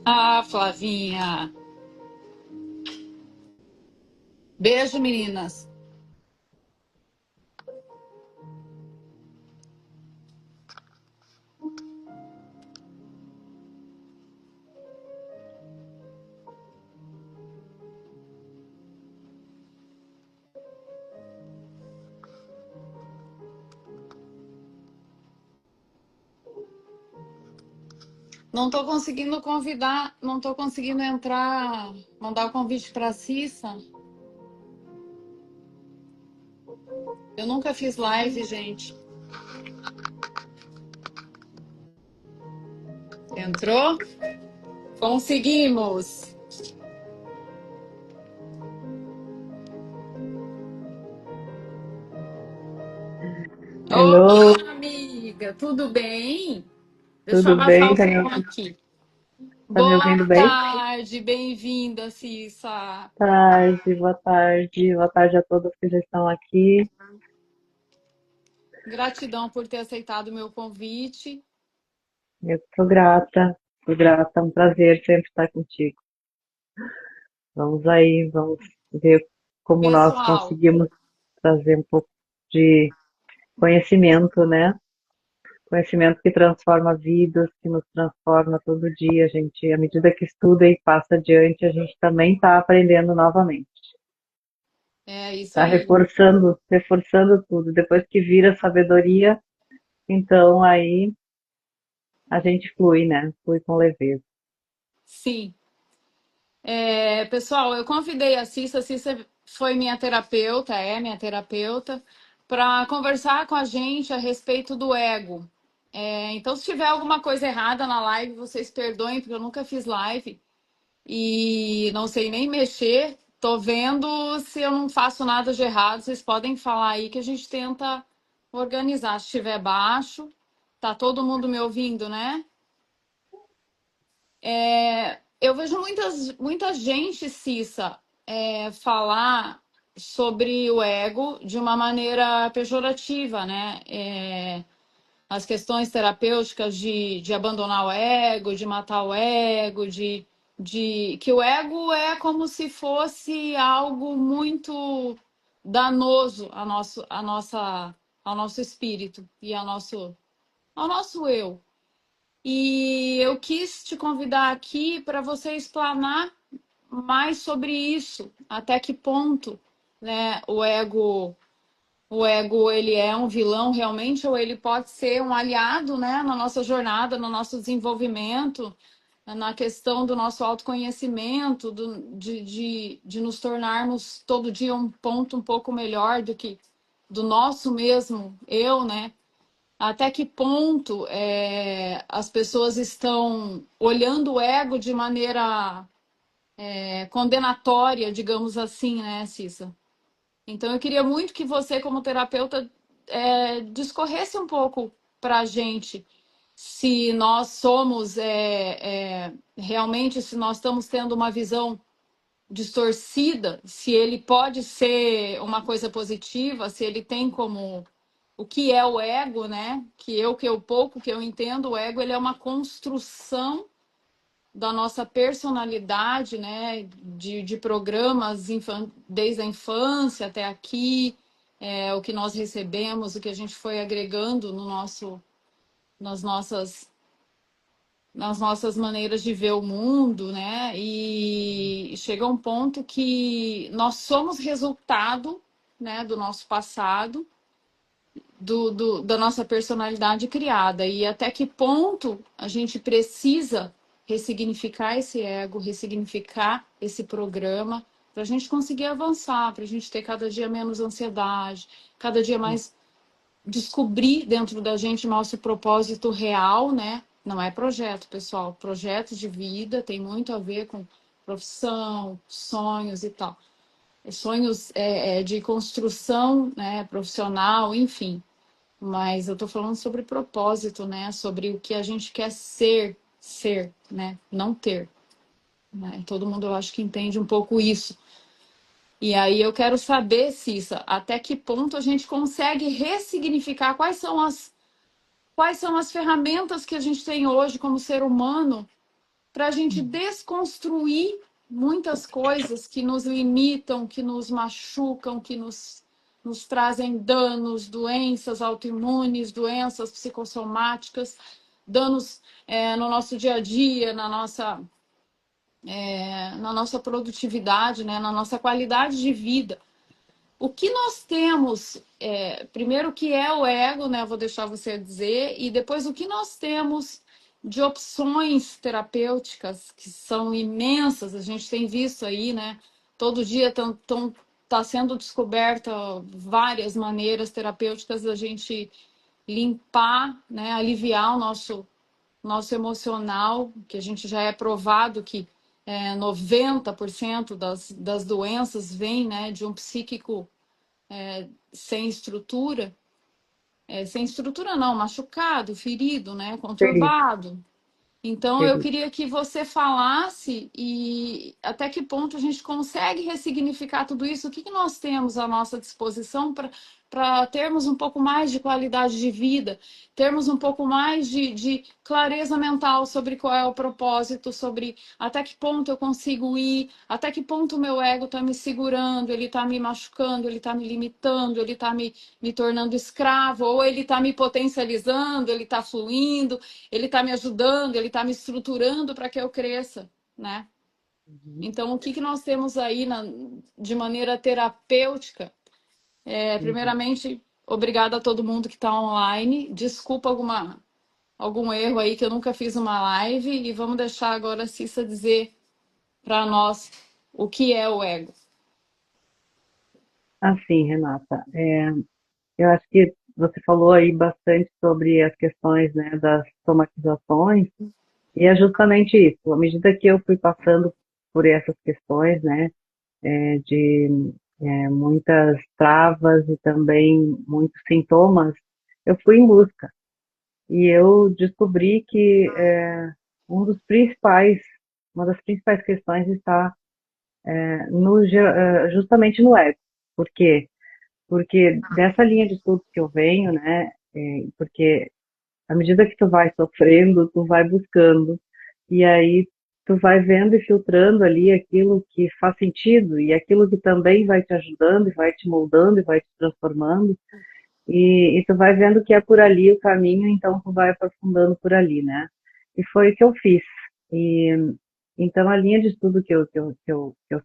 Ah, Flavinha. Beijo, meninas. Não tô conseguindo convidar, não tô conseguindo entrar, mandar o convite para a Cissa. Eu nunca fiz live, gente. Entrou? Conseguimos. Hello, Olá, amiga, tudo bem? Deixa eu tudo abaixar bem? o som aqui. Tá me Boa ouvindo bem? tarde, bem-vinda, Cissa. Tarde, boa tarde. Boa tarde a todos que já estão aqui. Gratidão por ter aceitado o meu convite. Eu sou grata, sou grata. É um prazer sempre estar contigo. Vamos aí, vamos ver como nós Pessoal, conseguimos trazer um pouco de conhecimento, né? Conhecimento que transforma vidas, que nos transforma todo dia. A gente, à medida que estuda e passa adiante, a gente também está aprendendo novamente. é isso Está aí. reforçando tudo. Depois que vira sabedoria, então aí a gente flui, né? Flui com leveza. Sim. Pessoal, eu convidei a Cissa foi minha terapeuta, é minha terapeuta, para conversar com a gente a respeito do ego. Então, se tiver alguma coisa errada na live, vocês perdoem, porque eu nunca fiz live e não sei nem mexer. Tô vendo se eu não faço nada de errado. Vocês podem falar aí que a gente tenta organizar. Se estiver baixo, tá todo mundo me ouvindo, né? Eu vejo muita gente, Cissa, falar sobre o ego de uma maneira pejorativa, né? As questões terapêuticas de abandonar o ego, de matar o ego, de que o ego é como se fosse algo muito danoso ao nosso espírito e ao nosso eu. E eu quis te convidar aqui para você explanar mais sobre isso, até que ponto, né, o ego ele é um vilão realmente ou ele pode ser um aliado, né, na nossa jornada, no nosso desenvolvimento, na questão do nosso autoconhecimento, de nos tornarmos todo dia um ponto um pouco melhor do que do nosso mesmo eu, né? Até que ponto as pessoas estão olhando o ego de maneira condenatória, digamos assim, né, Cissa? Então, eu queria muito que você, como terapeuta, discorresse um pouco para a gente se nós somos realmente, se nós estamos tendo uma visão distorcida, se ele pode ser uma coisa positiva, se ele tem como o que é o ego, né? Que eu pouco que eu entendo, o ego ele é uma construção da nossa personalidade, né? De programas desde a infância até aqui, o que nós recebemos, o que a gente foi agregando nas nossas nas nossas maneiras de ver o mundo, né? E chega um ponto que nós somos resultado, né, do nosso passado, da nossa personalidade criada. E até que ponto a gente precisa ressignificar esse ego, ressignificar esse programa, para a gente conseguir avançar, para a gente ter cada dia menos ansiedade, cada dia mais descobrir dentro da gente nosso propósito real, né? Não é projeto, pessoal. Projeto de vida tem muito a ver com profissão, sonhos e tal. Sonhos de construção, né, profissional, enfim. Mas eu estou falando sobre propósito, né? Sobre o que a gente quer ser, né? Não ter. Né? Todo mundo, eu acho que entende um pouco isso. E aí eu quero saber, Cissa, até que ponto a gente consegue ressignificar quais são as ferramentas que a gente tem hoje como ser humano para a gente desconstruir muitas coisas que nos limitam, que nos machucam, nos trazem danos, doenças autoimunes, doenças psicossomáticas, danos no nosso dia a dia, na nossa produtividade, né, na nossa qualidade de vida. O que nós temos, primeiro, o que é o ego, né? Eu vou deixar você dizer, e depois o que nós temos de opções terapêuticas, que são imensas, a gente tem visto aí, né? Todo dia tá sendo descoberta várias maneiras terapêuticas da gente limpar, né? Aliviar o nosso emocional, que a gente já é provado que 90% das doenças vêm, né, de um psíquico sem estrutura, sem estrutura não, machucado, ferido, né, Feliz, conturbado. Então, eu feliz. queria que você falasse e até que ponto a gente consegue ressignificar tudo isso, o que nós temos à nossa disposição para termos um pouco mais de qualidade de vida, termos um pouco mais de clareza mental sobre qual é o propósito, sobre até que ponto eu consigo ir, até que ponto o meu ego está me segurando, ele está me machucando, ele está me limitando, ele está me tornando escravo, ou ele está me potencializando, ele está fluindo, ele está me ajudando, ele está me estruturando para que eu cresça, né? Uhum, Então, o que nós temos aí de maneira terapêutica? uhum. Primeiramente, obrigada a todo mundo que está online. Desculpa algum erro aí que eu nunca fiz uma live e vamos deixar agora a Cissa dizer para nós o que é o ego. Assim, Renata, eu acho que você falou aí bastante sobre as questões, né, das somatizações, e é justamente isso. À medida que eu fui passando por essas questões, né, de muitas travas e também muitos sintomas, eu fui em busca. E eu descobri que um dos principais, uma das principais questões está justamente no ego. Por quê? Porque dessa linha de estudos que eu venho, né, porque à medida que tu vai sofrendo, tu vai buscando, e aí tu vai vendo e filtrando ali aquilo que faz sentido, e aquilo que também vai te ajudando, e vai te moldando, e vai te transformando, e tu vai vendo que é por ali o caminho, então tu vai aprofundando por ali, né? E foi o que eu fiz. E então a linha de estudo que eu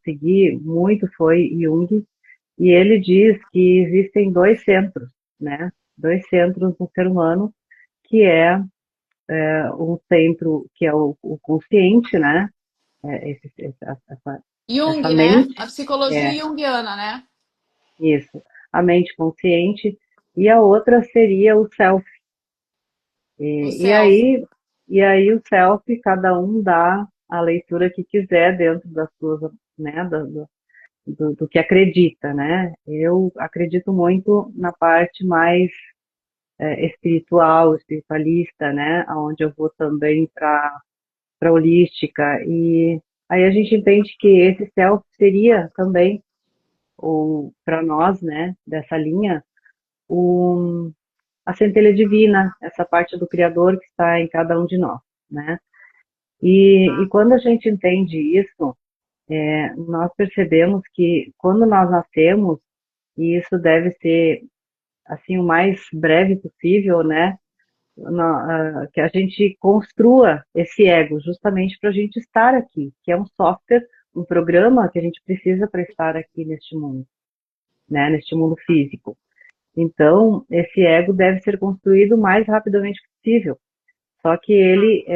segui muito foi Jung, e ele diz que existem dois centros, né? Dois centros no ser humano, que um centro que é o consciente, né? Essa Jung, né? mente, A psicologia é junguiana, né? isso, a mente consciente, e a outra seria o self. O E, e self. aí, e aí o self, cada um dá a leitura que quiser dentro das suas, né, do que acredita, né? Eu acredito muito na parte mais espiritual, espiritualista, né? Onde eu vou também para holística, e aí a gente entende que esse self seria também, ou para nós, né, dessa linha, o, a centelha divina, essa parte do Criador que está em cada um de nós, né? E quando a gente entende isso, nós percebemos que quando nós nascemos, e isso deve ser assim o mais breve possível, né? Que a gente construa esse ego justamente para a gente estar aqui, que é um software, um programa que a gente precisa para estar aqui neste mundo, né? Neste mundo físico. Então, esse ego deve ser construído o mais rapidamente possível. Só que ele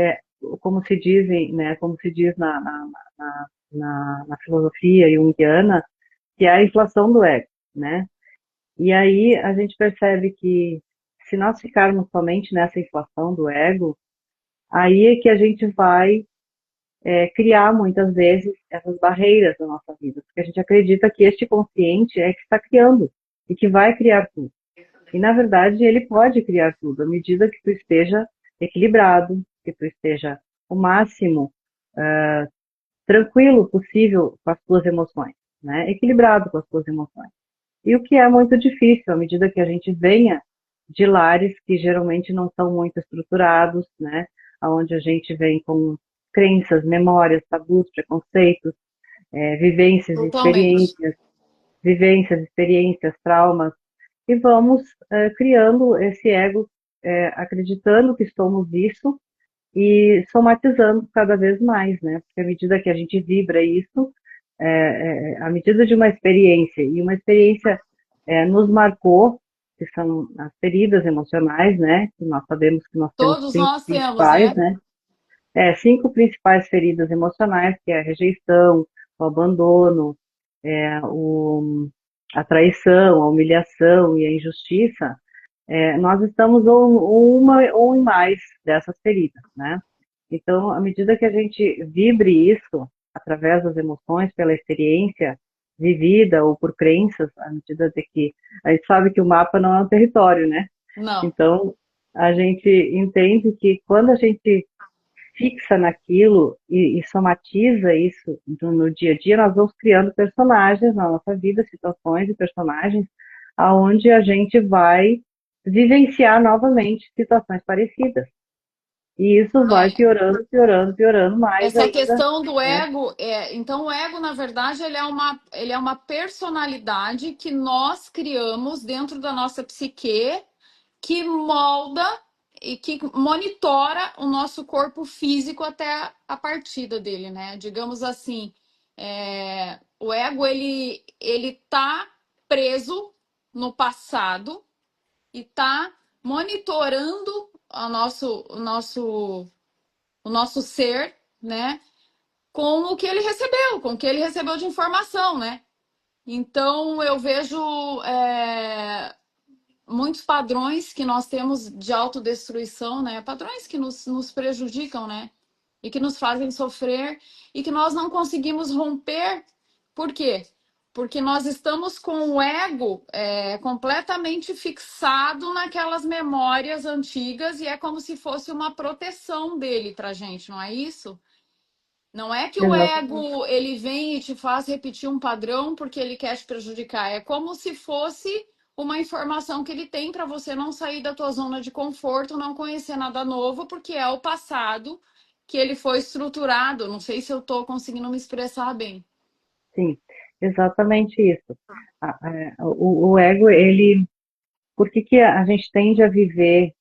como se dizem, né? Como se diz na filosofia junguiana, que é a inflação do ego, né? E aí a gente percebe que se nós ficarmos somente nessa inflação do ego, aí é que a gente vai criar muitas vezes essas barreiras na nossa vida, porque a gente acredita que este consciente é que está criando e que vai criar tudo. E na verdade ele pode criar tudo à medida que tu esteja equilibrado, que tu esteja o máximo tranquilo possível com as tuas emoções. né? Equilibrado com as suas emoções. E o que é muito difícil, à medida que a gente venha de lares que geralmente não são muito estruturados, né? Onde a gente vem com crenças, memórias, tabus, preconceitos, vivências e Totalmente. experiências, traumas, e vamos criando esse ego, acreditando que somos isso e somatizando cada vez mais, né? Porque à medida que a gente vibra isso, à medida de uma experiência, e uma experiência nos marcou, que são as feridas emocionais, né? Que nós sabemos que nós temos Todos cinco nós temos, principais, né? né? Cinco principais feridas emocionais, que é a rejeição, o abandono, a traição, a humilhação e a injustiça. Nós estamos uma ou em mais dessas feridas, né? Então, à medida que a gente vibre isso, através das emoções, pela experiência vivida ou por crenças, à medida de que a gente sabe que o mapa não é um território, né? Não. Então, a gente entende que quando a gente fixa naquilo e somatiza isso no dia a dia, nós vamos criando personagens na nossa vida, situações e personagens, aonde a gente vai vivenciar novamente situações parecidas. E isso vai É, piorando, piorando, piorando mais essa ainda, questão do né? ego, então o ego, na verdade, ele é uma personalidade que nós criamos dentro da nossa psique, que molda e que monitora o nosso corpo físico até a partida dele, né? Digamos assim, o ego, ele tá preso no passado e tá monitorando o nosso ser, né? Com o que ele recebeu, com o que ele recebeu de informação, né? Então eu vejo muitos padrões que nós temos de autodestruição, né? Padrões que nos prejudicam, né? E que nos fazem sofrer e que nós não conseguimos romper. Por quê? Porque nós estamos com o ego completamente fixado naquelas memórias antigas e é como se fosse uma proteção dele para gente, não é isso? Não é que o Exatamente. ego ele vem e te faz repetir um padrão porque ele quer te prejudicar. É como se fosse uma informação que ele tem para você não sair da tua zona de conforto, não conhecer nada novo, porque é o passado que ele foi estruturado. Não sei se eu estou conseguindo me expressar bem. Sim, exatamente isso. O ego, ele, por que que a gente tende a viver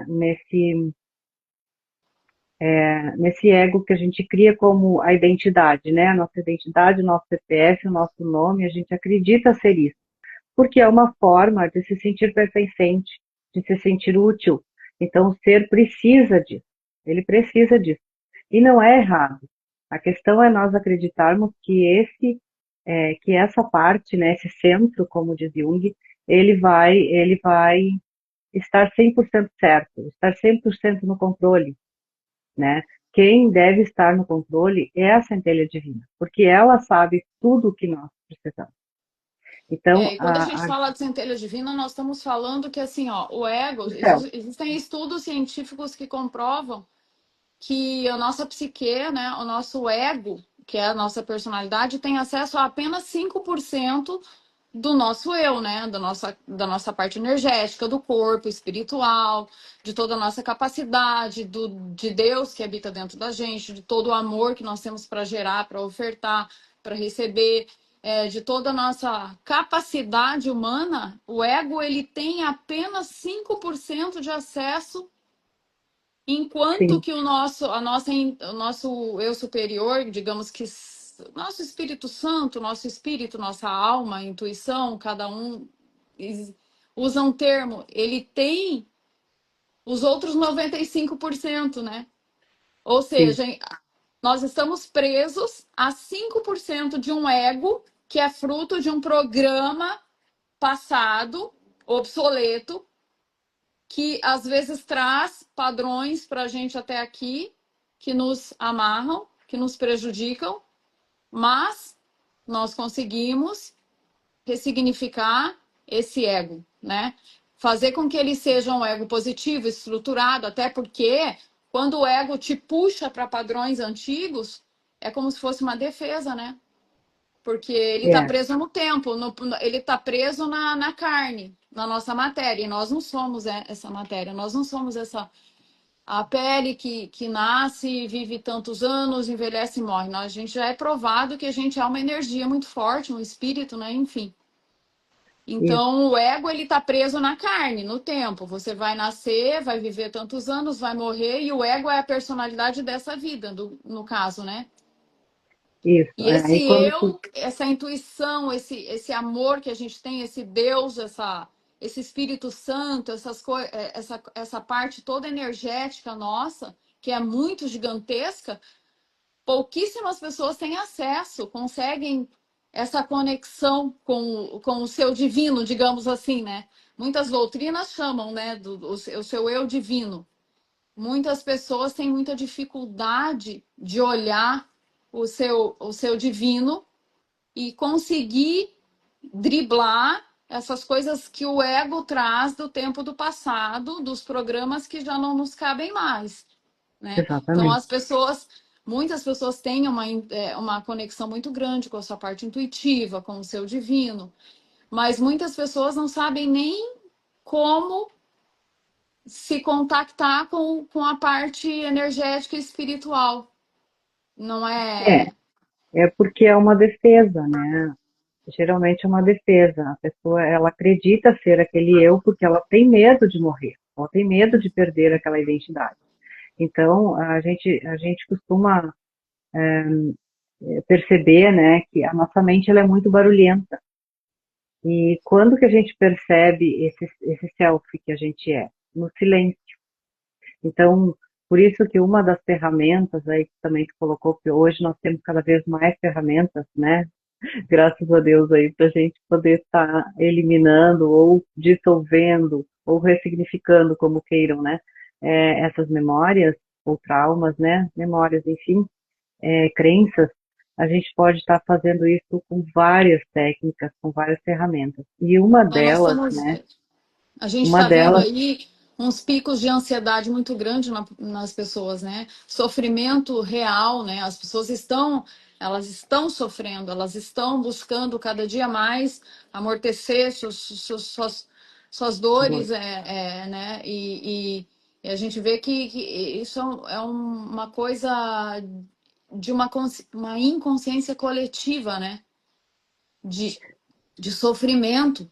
nesse ego que a gente cria como a identidade, né? A nossa identidade, o nosso CPF, o nosso nome, a gente acredita ser isso, porque é uma forma de se sentir pertencente, de se sentir útil. Então, o ser precisa disso, ele precisa disso. E não é errado. A questão é nós acreditarmos que que essa parte, né, esse centro, como diz Jung, ele vai estar 100% certo, estar 100% no controle, né? Quem deve estar no controle é a centelha divina, porque ela sabe tudo o que nós precisamos. Então, E quando a gente fala de centelha divina, nós estamos falando que assim, ó, o ego, o céu, existem estudos científicos que comprovam que a nossa psique, né, o nosso ego, que é a nossa personalidade, tem acesso a apenas 5% do nosso eu, né? Da nossa parte energética, do corpo, espiritual, de toda a nossa capacidade, de Deus que habita dentro da gente, de todo o amor que nós temos para gerar, para ofertar, para receber, de toda a nossa capacidade humana, o ego ele tem apenas 5% de acesso. Enquanto sim, que o nosso eu superior, digamos que nosso Espírito Santo, nosso espírito, nossa alma, intuição, cada um usa um termo, ele tem os outros 95%, né? Ou sim, seja, nós estamos presos a 5% de um ego que é fruto de um programa passado, obsoleto, que às vezes traz padrões para a gente até aqui que nos amarram, que nos prejudicam, mas nós conseguimos ressignificar esse ego, né? Fazer com que ele seja um ego positivo, estruturado, até porque quando o ego te puxa para padrões antigos, é como se fosse uma defesa, né? porque ele está É, preso no tempo, ele está preso na carne, na nossa matéria, e nós não somos essa matéria, nós não somos essa a pele que nasce, vive tantos anos, envelhece e morre. A gente já é provado que a gente é uma energia muito forte, um espírito, né? Enfim. isso, Então, o ego, ele tá preso na carne, no tempo. Você vai nascer, vai viver tantos anos, vai morrer, e o ego é a personalidade dessa vida, no caso, né? isso. E esse Aí quando tu, eu, essa intuição, esse amor que a gente tem, esse Deus, esse Espírito Santo, essa parte toda energética nossa, que é muito gigantesca, pouquíssimas pessoas têm acesso, conseguem essa conexão com o seu divino, digamos assim, né? Muitas doutrinas chamam, né, o seu eu divino. Muitas pessoas têm muita dificuldade de olhar o seu divino e conseguir driblar essas coisas que o ego traz do tempo do passado, dos programas que já não nos cabem mais, né? Então, exatamente, muitas pessoas têm uma conexão muito grande com a sua parte intuitiva, com o seu divino, mas muitas pessoas não sabem nem como se contactar com a parte energética e espiritual. Não é, é? é porque é uma defesa, né? Geralmente é uma defesa. A pessoa, ela acredita ser aquele eu porque ela tem medo de morrer, ela tem medo de perder aquela identidade. Então, a gente costuma perceber, né, que a nossa mente ela é muito barulhenta. E quando que a gente percebe esse self que a gente é? No silêncio. Então, por isso que uma das ferramentas aí que também tu colocou, que hoje nós temos cada vez mais ferramentas, né? Graças a Deus aí, para a gente poder estar eliminando ou dissolvendo ou ressignificando, como queiram, né? Essas memórias ou traumas, né? Memórias, enfim, crenças, a gente pode estar fazendo isso com várias técnicas, com várias ferramentas. E uma Então, nós delas, estamos. né? A gente Uma está vendo delas, aí uns picos de ansiedade muito grande nas pessoas, né? Sofrimento real, né? Elas estão sofrendo, elas estão buscando cada dia mais amortecer suas dores, né? E a gente vê que isso é uma coisa de uma inconsciência coletiva, né? De, de sofrimento.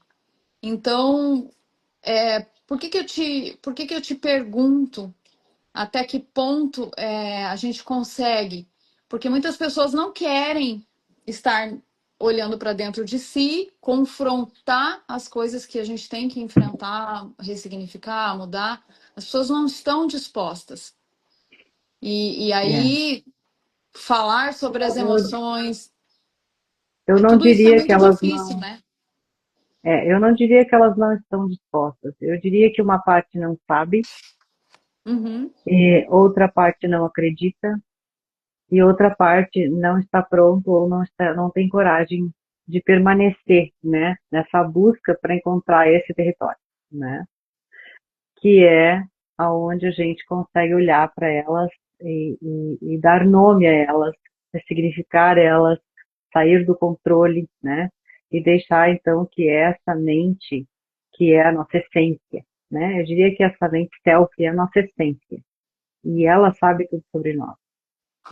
Então, por que que eu te pergunto até que ponto a gente consegue? Porque muitas pessoas não querem estar olhando para dentro de si, confrontar as coisas que a gente tem que enfrentar, ressignificar, mudar. As pessoas não estão dispostas. E é, aí, falar sobre as emoções, eu não tudo isso é diria que muito elas difícil, não, né? eu não diria que elas não estão dispostas. Eu diria que uma parte não sabe, Uhum. e outra parte não acredita, e outra parte não está pronto ou não tem coragem de permanecer, né, nessa busca para encontrar esse território, né, que é aonde a gente consegue olhar para elas e dar nome a elas, significar elas, sair do controle, né, e deixar então que essa mente, que é a nossa essência, né, eu diria que essa mente self é a nossa essência, e ela sabe tudo sobre nós.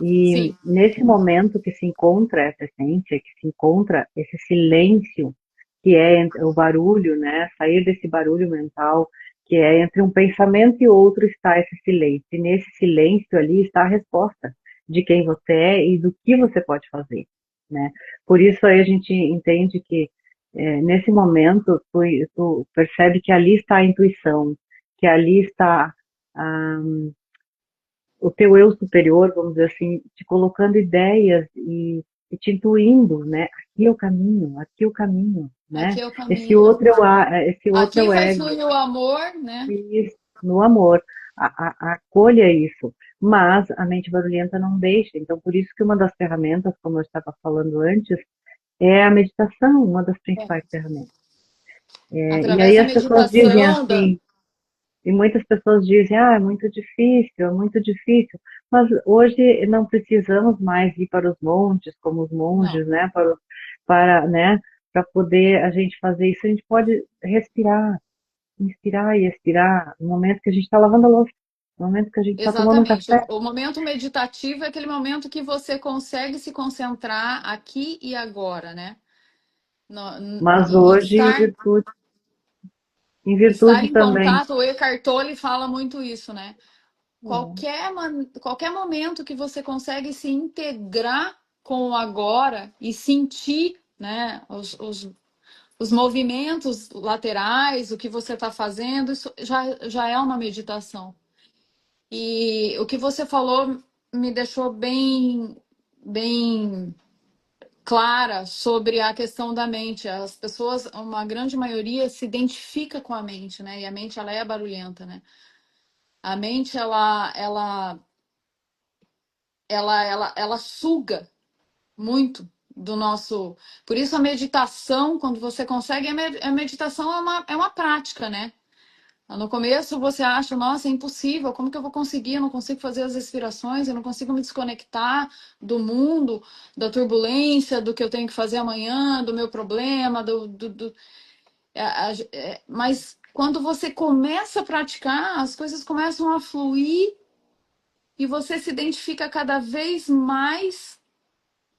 E Sim. nesse momento que se encontra essa essência, que se encontra esse silêncio, que é o barulho, né? Sair desse barulho mental, que é entre um pensamento e outro está esse silêncio. E nesse silêncio ali está a resposta de quem você é e do que você pode fazer, né? Por isso aí a gente entende que nesse momento tu percebe que ali está a intuição, que ali está a o teu eu superior, vamos dizer assim, te colocando ideias e te intuindo, né? Aqui é o caminho, né? Aqui é o Esse caminho. outro é esse outro é Aqui o vai ego, fluir o amor, né? isso, no amor, acolha isso. Mas a mente barulhenta não deixa. Então, por isso que uma das ferramentas, como eu estava falando antes, é a meditação, uma das principais ferramentas. E Através aí da as pessoas dizem meditação, assim, e muitas pessoas dizem, é muito difícil. Mas hoje não precisamos mais ir para os montes, como os não, monges, né? para, né, para poder a gente fazer isso, a gente pode respirar, inspirar e expirar no momento que a gente está lavando a louça, no momento que a gente está tomando um Exatamente. café. O momento meditativo é aquele momento que você consegue se concentrar aqui e agora, né? Mas E hoje, em estar virtude em também, contato, o Eckhart Tolle fala muito isso, né? é, Qualquer momento que você consegue se integrar com o agora e sentir, né, os movimentos laterais, o que você está fazendo, isso já é uma meditação. E o que você falou me deixou bem clara sobre a questão da mente. As pessoas, uma grande maioria, se identifica com a mente, né? E a mente, ela é barulhenta, né? A mente, ela suga muito do nosso. Por isso, a meditação, quando você consegue, a meditação é uma prática, né? No começo você acha, nossa, é impossível, como que eu vou conseguir? Eu não consigo fazer as respirações, eu não consigo me desconectar do mundo, da turbulência, do que eu tenho que fazer amanhã, do meu problema, mas quando você começa a praticar, as coisas começam a fluir e você se identifica cada vez mais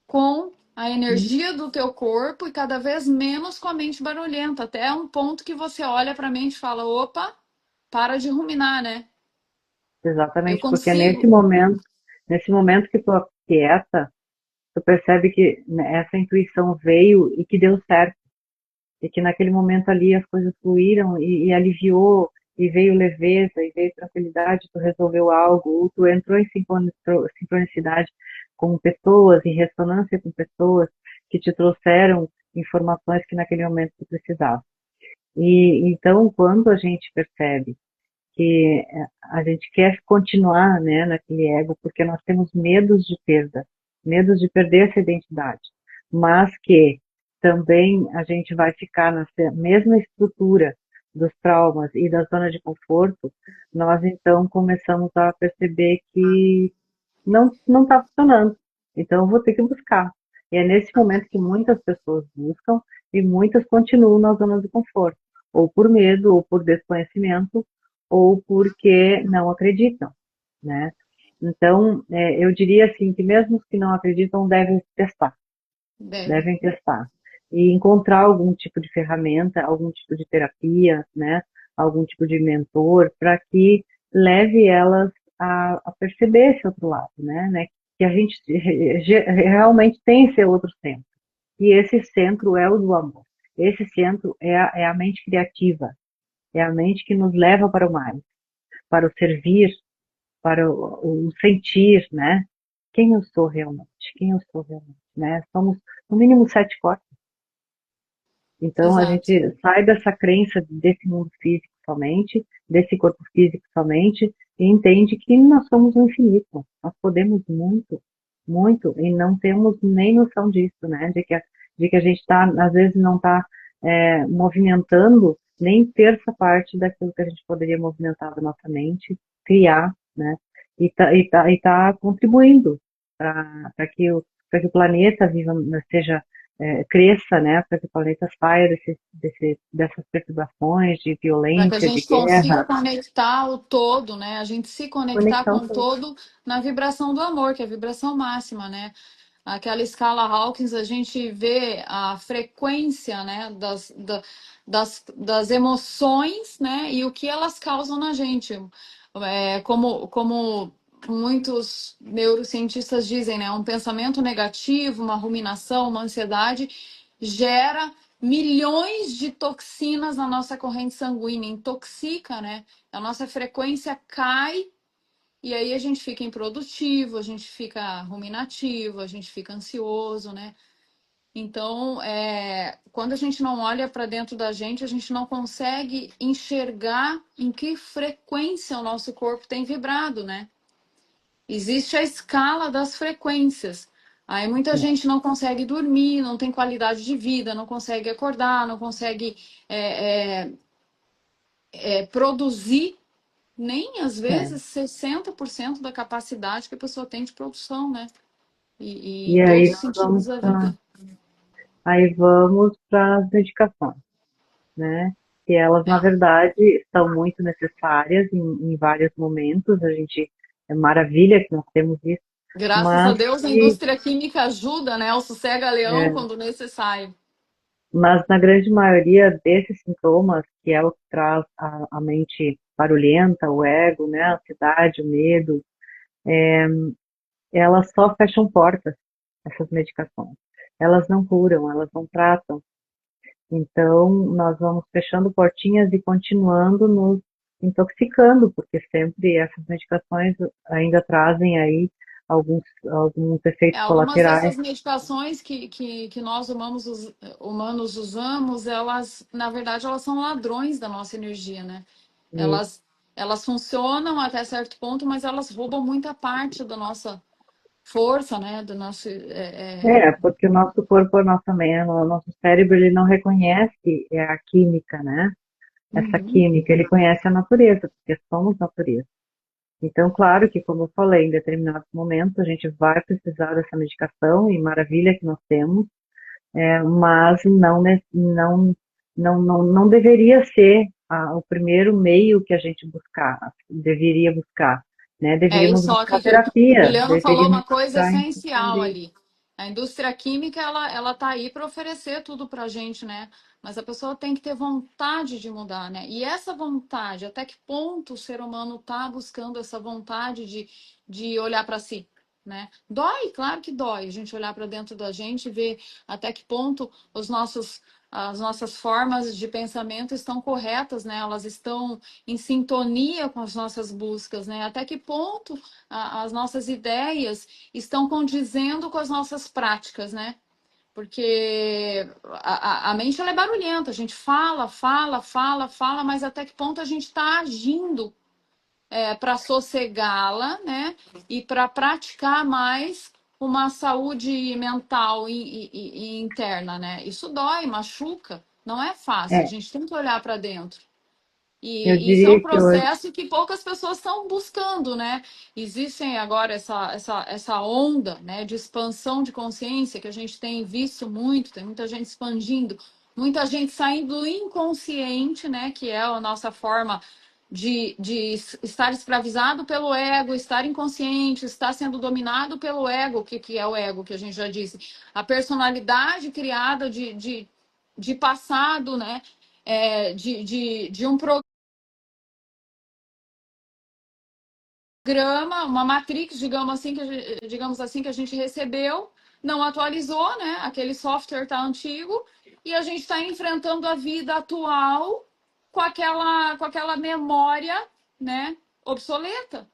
com a energia do teu corpo e cada vez menos com a mente barulhenta, até um ponto que você olha para a mente e fala, opa, para de ruminar, né? Eu exatamente, porque é consigo. nesse momento que tu aquieta, tu percebe que, né, essa intuição veio e que deu certo, e que naquele momento ali as coisas fluíram e aliviou, e veio leveza, e veio tranquilidade, tu resolveu algo, ou tu entrou em sincronicidade com pessoas, em ressonância com pessoas que te trouxeram informações que naquele momento tu precisava. E então, quando a gente percebe que a gente quer continuar, né, naquele ego, porque nós temos medos de perda, medos de perder essa identidade, mas que também a gente vai ficar nessa mesma estrutura dos traumas e da zona de conforto, nós então começamos a perceber que não está funcionando. Então eu vou ter que buscar. E é nesse momento que muitas pessoas buscam e muitas continuam na zona de conforto, ou por medo, ou por desconhecimento, ou porque não acreditam, né? Então, eu diria assim que mesmo os que não acreditam Deve. devem testar e encontrar algum tipo de ferramenta, algum tipo de terapia, né? Algum tipo de mentor para que leve elas a perceber esse outro lado, né? Que a gente realmente tem esse outro centro. E esse centro é o do amor. Esse centro é a mente criativa, é a mente que nos leva para o mais, para o servir, para o sentir, né? Quem eu sou realmente? Quem eu sou realmente, né? Somos no mínimo 7 corpos. Então a Exato. gente sai dessa crença desse mundo físico somente, desse corpo físico somente, e entende que nós somos o infinito. Nós podemos muito, muito, e não temos nem noção disso, né? De que a gente está, às vezes, não está movimentando nem terça parte daquilo que a gente poderia movimentar da nossa mente, criar, né? E tá contribuindo para que o planeta viva, seja cresça, né, para que o planeta saia dessas perturbações de Para que a violência, de gente consiga guerra, conectar o todo, né? A gente se conectar com conexão o toda. todo na vibração do amor, que é a vibração máxima, né? Aquela escala Hawkins, a gente vê a frequência, né, das emoções, né, e o que elas causam na gente. Como muitos neurocientistas dizem, né, um pensamento negativo, uma ruminação, uma ansiedade gera milhões de toxinas na nossa corrente sanguínea, intoxica, né? A nossa frequência cai e aí a gente fica improdutivo, a gente fica ruminativo, a gente fica ansioso, né? Então, quando a gente não olha para dentro da gente, a gente não consegue enxergar em que frequência o nosso corpo tem vibrado, né? Existe a escala das frequências. Aí muita É, gente não consegue dormir, não tem qualidade de vida, não consegue acordar, não consegue produzir nem às é. vezes 60% da capacidade que a pessoa tem de produção, né? E E em aí todos os nós sentidos vamos da vida. Aí vamos para as medicações, né? Que elas, na É, verdade, são muito necessárias em vários momentos. A gente, é maravilha que nós temos isso, graças a mas Deus a que, indústria química ajuda, né? O sossega-leão é, quando necessário. mas na grande maioria desses sintomas, que é o que traz a mente barulhenta, o ego, né? A ansiedade, o medo, elas só fecham portas, essas medicações. Elas não curam, elas não tratam. Então, nós vamos fechando portinhas e continuando nos intoxicando, porque sempre essas medicações ainda trazem aí alguns É, efeitos algumas colaterais. dessas medicações que nós humanos usamos, elas, na verdade, elas são ladrões da nossa energia, né? E, Elas, elas funcionam até certo ponto, mas elas roubam muita parte da nossa força, né? Do nosso. porque o nosso corpo, a nossa mente, o nosso cérebro, ele não reconhece a química, né? Essa Uhum. química, ele conhece a natureza, porque somos natureza. Então, claro que, como eu falei, em determinados momentos a gente vai precisar dessa medicação, e maravilha que nós temos, mas não deveria ser o primeiro meio que a gente deveria buscar, né? É Deveríamos isso, ó, buscar que o terapia, Juliano falou deveríamos uma coisa buscar essencial entender. ali. A indústria química, ela tá aí para oferecer tudo para a gente, né? Mas a pessoa tem que ter vontade de mudar, né? E essa vontade, até que ponto o ser humano tá buscando essa vontade de olhar para si, né? Dói, claro que dói. A gente olhar para dentro da gente e ver até que ponto as nossas formas de pensamento estão corretas, né? Elas estão em sintonia com as nossas buscas, né? Até que ponto as nossas ideias estão condizendo com as nossas práticas, né? Porque a mente ela é barulhenta, a gente fala, fala, fala, fala, mas até que ponto a gente está agindo para sossegá-la, né? E para praticar mais uma saúde mental e interna, né? Isso dói, machuca, não é fácil, a É, gente tem que olhar para dentro. eu E isso é um diria que hoje, processo que poucas pessoas estão buscando, né? Existem agora essa onda, né, de expansão de consciência que a gente tem visto muito, tem muita gente expandindo, muita gente saindo do inconsciente, né, que é a nossa forma de estar escravizado pelo ego, estar inconsciente, estar sendo dominado pelo ego. Que é o ego, que a gente já disse? A personalidade criada de passado, né? De um programa, uma matrix, digamos assim, que a gente recebeu, não atualizou, né? Aquele software está antigo e a gente está enfrentando a vida atual com aquela memória, né? Obsoleta.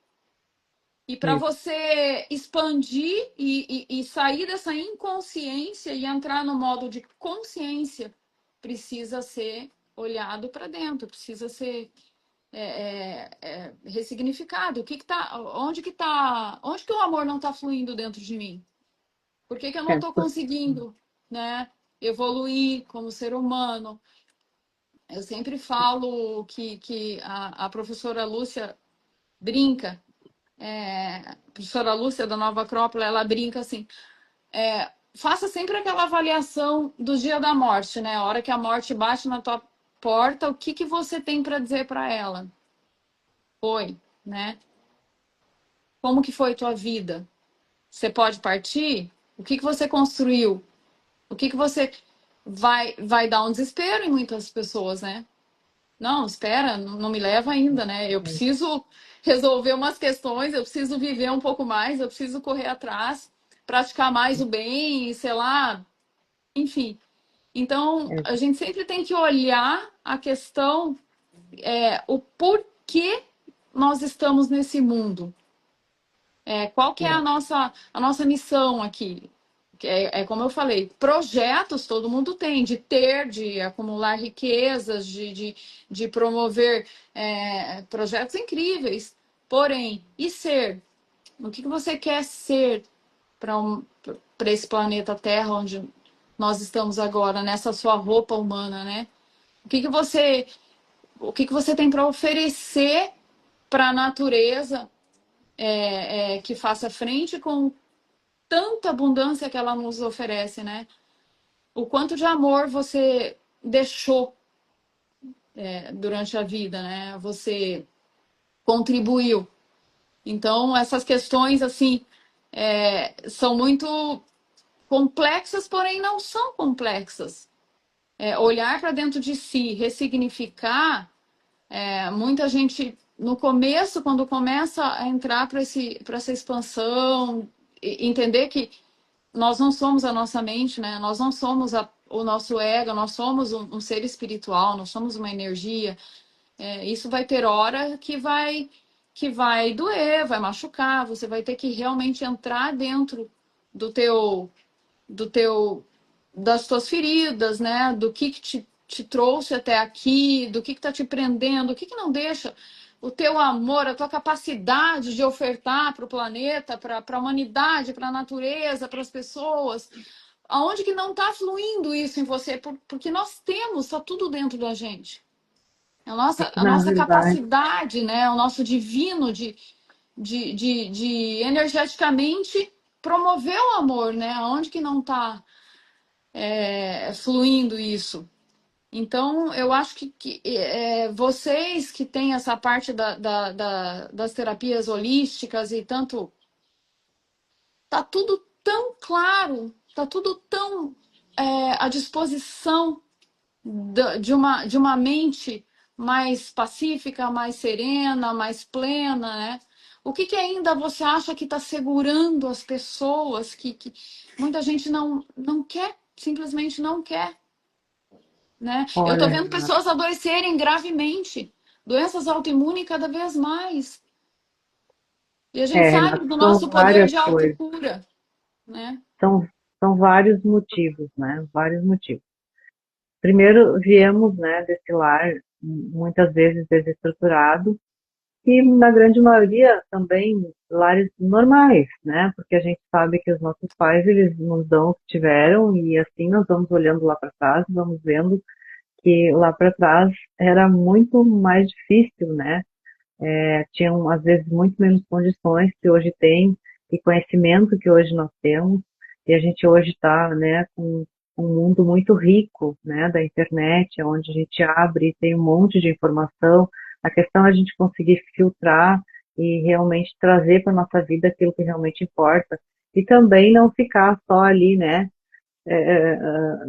E para isso, você expandir e sair dessa inconsciência e entrar no modo de consciência, precisa ser olhado para dentro, precisa ser ressignificado. O que que tá, onde que o amor não está fluindo dentro de mim? Por que que eu não estou por- conseguindo, né, evoluir como ser humano? Eu sempre falo que a professora Lúcia brinca, a professora Lúcia da Nova Acrópole, ela brinca assim, faça sempre aquela avaliação do dia da morte, né? A hora que a morte bate na tua porta, o que que você tem para dizer para ela? Foi, né? Como que foi tua vida? Você pode partir? O que que você construiu? O que que você vai dar um desespero em muitas pessoas, né? Não, espera, não me leva ainda, né? Eu preciso resolver umas questões, eu preciso viver um pouco mais, eu preciso correr atrás, praticar mais o bem, sei lá, enfim. Então, é, a gente sempre tem que olhar a questão, o porquê nós estamos nesse mundo. Qual que é é, a nossa missão aqui? Como eu falei, projetos todo mundo tem, de ter, de acumular riquezas, de promover projetos incríveis. Porém, e ser? O que você quer ser para esse planeta Terra, onde nós estamos agora, nessa sua roupa humana, né? O que que você, o que que você tem para oferecer para a natureza que faça frente com tanta abundância que ela nos oferece, né? o quanto de amor você deixou durante a vida, né? Você contribuiu. Então, essas questões, assim, são muito complexas, porém não são complexas. Olhar para dentro de si, ressignificar, muita gente, no começo, quando começa a entrar para essa expansão, entender que nós não somos a nossa mente, né? Nós não somos o nosso ego, nós somos um ser espiritual, nós somos uma energia. Isso vai ter hora que vai doer, vai machucar, você vai ter que realmente entrar dentro do teu do teu das tuas feridas, né? Do que te trouxe até aqui, do que está te prendendo, o que não deixa o teu amor, a tua capacidade de ofertar para o planeta, para a humanidade, para a natureza, para as pessoas. Aonde que não está fluindo isso em você? Porque nós temos, está tudo dentro da gente. A Na nossa verdade, capacidade, né? O nosso divino de energeticamente promover o amor, né? Aonde que não está fluindo isso? Então, eu acho que vocês que têm essa parte das terapias holísticas e tanto, tá tudo tão claro, tá tudo tão à disposição de uma mente mais pacífica, mais serena, mais plena, né? O que ainda você acha que está segurando as pessoas que muita gente não quer, simplesmente não quer, né? Eu estou olha, vendo Renata, pessoas adoecerem gravemente, doenças autoimunes cada vez mais. E a gente sabe Renata, do são nosso poder várias de coisas, autocura, né? são, são vários motivos, né? Vários motivos. Primeiro, viemos, né, desse lar muitas vezes desestruturado e na grande maioria também lares normais, né? Porque a gente sabe que os nossos pais eles nos dão o que tiveram e assim nós vamos olhando lá para trás, vamos vendo que lá para trás era muito mais difícil, né? Tinham às vezes muito menos condições que hoje tem e conhecimento que hoje nós temos e a gente hoje está, né, com um mundo muito rico, né, da internet, onde a gente abre e tem um monte de informação. A questão é a gente conseguir filtrar e realmente trazer para nossa vida aquilo que realmente importa e também não ficar só ali, né,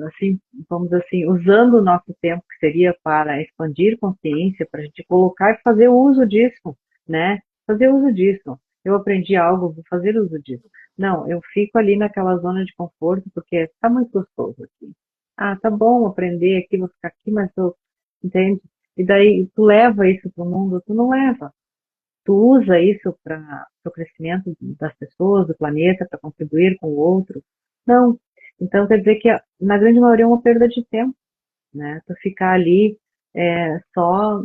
assim, vamos dizer assim, usando o nosso tempo que seria para expandir consciência, para a gente colocar e fazer uso disso, né? Fazer uso disso. Eu aprendi algo, vou fazer uso disso. Não, eu fico ali naquela zona de conforto porque está muito gostoso aqui. Ah, tá bom aprender aqui, vou ficar aqui, mas eu, entende? E daí tu leva isso para o mundo, tu não leva. Tu usa isso para o crescimento das pessoas, do planeta, para contribuir com o outro? Não. Então, quer dizer que na grande maioria é uma perda de tempo, né? Tu ficar ali só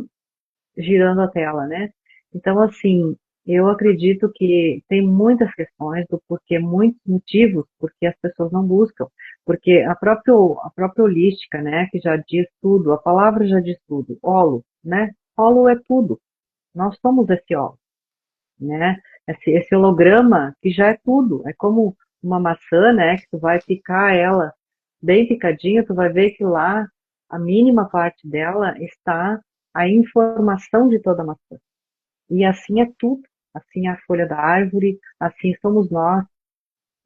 girando a tela, né? Então, assim, eu acredito que tem muitas questões do porquê, muitos motivos porque as pessoas não buscam. Porque a própria holística, né, que já diz tudo, a palavra já diz tudo, holo, né? Holo é tudo. Nós somos esse holo, né? Esse holograma que já é tudo. É como uma maçã, né? Que tu vai picar ela bem picadinha, tu vai ver que lá a mínima parte dela está a informação de toda a maçã. E assim é tudo. Assim é a folha da árvore, assim somos nós,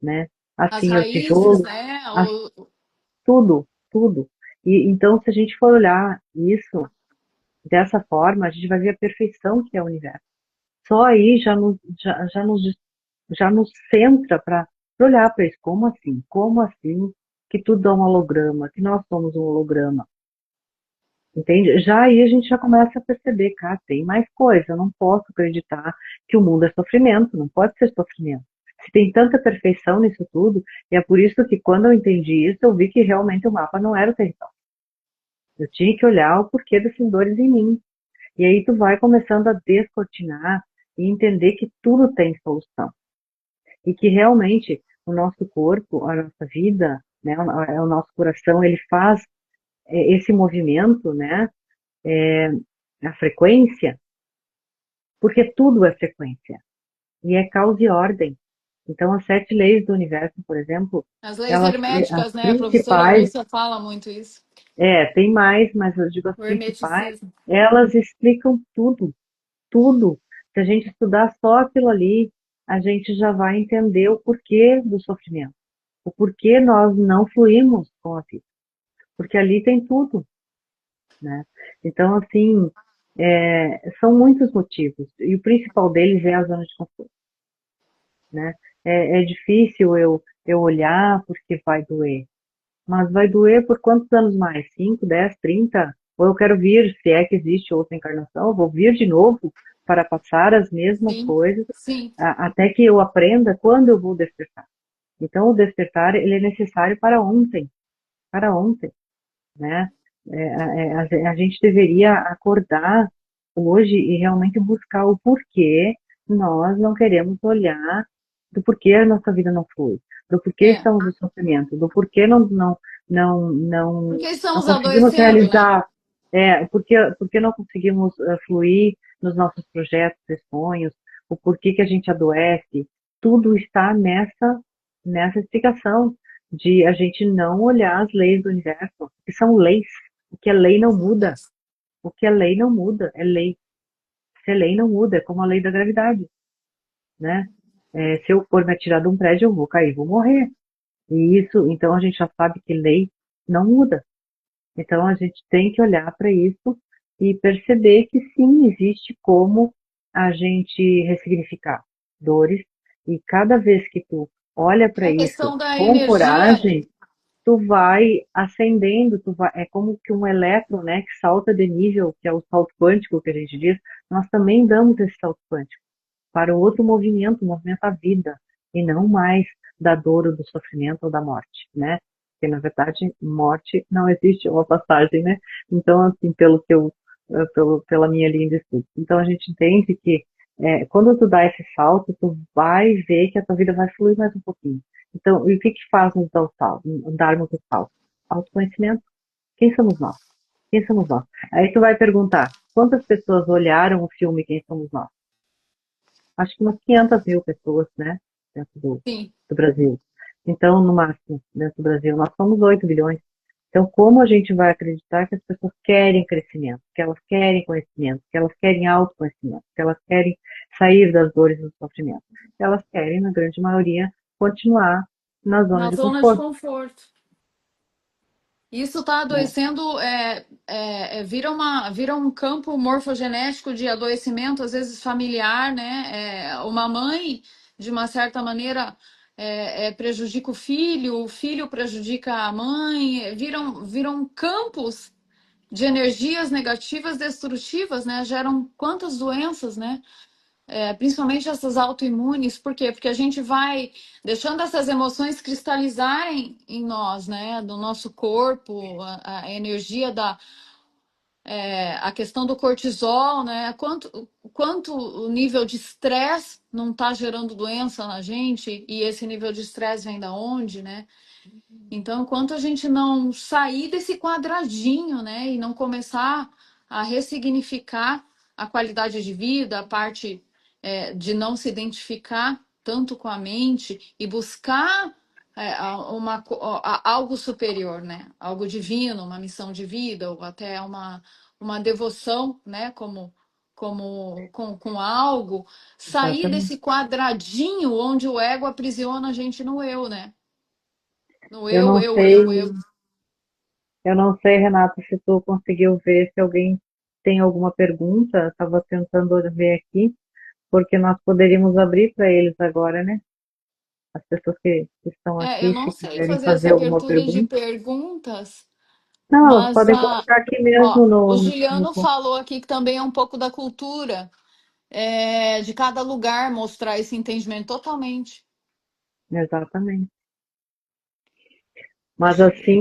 né? As Assim é o raízes, tijolo, né? tudo, tudo. E então, se a gente for olhar isso dessa forma, a gente vai ver a perfeição que é o universo. Só aí já nos centra para olhar para isso. Como assim? Como assim que tudo é um holograma? Que nós somos um holograma? Entende? Já aí a gente já começa a perceber, cara, tem mais coisa. Eu não posso acreditar que o mundo é sofrimento. Não pode ser sofrimento. Se tem tanta perfeição nisso tudo, e é por isso que quando eu entendi isso, eu vi que realmente o mapa não era o território. Eu tinha que olhar o porquê dessas dores em mim. E aí tu vai começando a descortinar e entender que tudo tem solução. E que realmente o nosso corpo, a nossa vida, né, o nosso coração, ele faz esse movimento, né, a frequência, porque tudo é frequência e é causa e ordem. Então, as 7 leis do universo, por exemplo, As leis elas, as herméticas, né? A professora principais, Lúcia fala muito isso. tem mais, mas eu digo as O principais, hermeticismo. elas explicam tudo, tudo. Se a gente estudar só aquilo ali, a gente já vai entender o porquê do sofrimento, o porquê nós não fluímos com a vida, porque ali tem tudo, né? Então, assim, são muitos motivos, e o principal deles é a zona de conforto, né? É difícil eu olhar porque vai doer, mas vai doer por quantos anos mais? 5, 10, 30? Ou eu quero vir, se é que existe outra encarnação, eu vou vir de novo para passar as mesmas Sim, coisas sim. até que eu aprenda quando eu vou despertar. Então, o despertar, ele é necessário para ontem, né? A gente deveria acordar hoje e realmente buscar o porquê nós não queremos olhar do porquê a nossa vida não flui, do porquê É. estamos no sofrimento, do porquê não, Porque não estamos conseguimos adoecendo, né? realizar, porque não conseguimos fluir nos nossos projetos e sonhos, o porquê que a gente adoece, tudo está nessa explicação de a gente não olhar as leis do universo, que são leis. O que é lei não muda. O que é lei não muda, é lei. Se é lei não muda, é como a lei da gravidade, né? Se eu for me atirar de um prédio, eu vou cair, vou morrer. E isso, então a gente já sabe que lei não muda. Então a gente tem que olhar para isso e perceber que sim, existe como a gente ressignificar dores. E cada vez que tu olha para A isso questão da com energia. coragem, tu vai ascendendo, é como que um elétron, né, que salta de nível, que é o salto quântico que a gente diz, nós também damos esse salto quântico para o outro movimento, o movimento da vida, e não mais da dor ou do sofrimento ou da morte, né? Porque, na verdade, morte não existe, é uma passagem, né? Então, assim, pela minha linha de estudo. Então, a gente entende que quando tu dá esse salto, tu vai ver que a tua vida vai fluir mais um pouquinho. Então, e o que que faz nos dar o salto, darmos o salto? Autoconhecimento. Quem somos nós? Quem somos nós? Aí tu vai perguntar, quantas pessoas olharam o filme Quem Somos Nós? Acho que umas 500 mil pessoas, né, dentro Sim. do Brasil. Então, no máximo, dentro do Brasil, nós somos 8 bilhões. Então, como a gente vai acreditar que as pessoas querem crescimento, que elas querem conhecimento, que elas querem autoconhecimento, que elas querem sair das dores e do sofrimento? Elas querem, na grande maioria, continuar na zona Na de zona de conforto, conforto. Isso está né? adoecendo, vira um campo morfogenético de adoecimento, às vezes familiar, né? Uma mãe, de uma certa maneira, prejudica o filho prejudica a mãe, viram campos de energias negativas destrutivas, né? Geram quantas doenças, né? Principalmente essas autoimunes, por quê? Porque a gente vai deixando essas emoções cristalizarem em nós, né? Do nosso corpo, a energia a questão do cortisol, né? Quanto o nível de estresse não está gerando doença na gente, e esse nível de estresse vem da onde, né? Então, enquanto a gente não sair desse quadradinho, né, e não começar a ressignificar a qualidade de vida, a parte de não se identificar tanto com a mente e buscar algo superior, né, algo divino, uma missão de vida ou até uma devoção, né, com algo, sair Exatamente. desse quadradinho onde o ego aprisiona a gente no eu, né? No Eu não eu. sei, eu não sei, Renata, se tu conseguiu ver se alguém tem alguma pergunta. Estava tentando ver aqui, porque nós poderíamos abrir para eles agora, né? As pessoas que estão Eu aqui, não se sei quiserem fazer essa fazer alguma abertura de pergunta. perguntas, Não, elas mas podem colocar aqui mesmo o no Juliano falou aqui que também é um pouco da cultura de cada lugar mostrar esse entendimento totalmente. exatamente. Mas assim,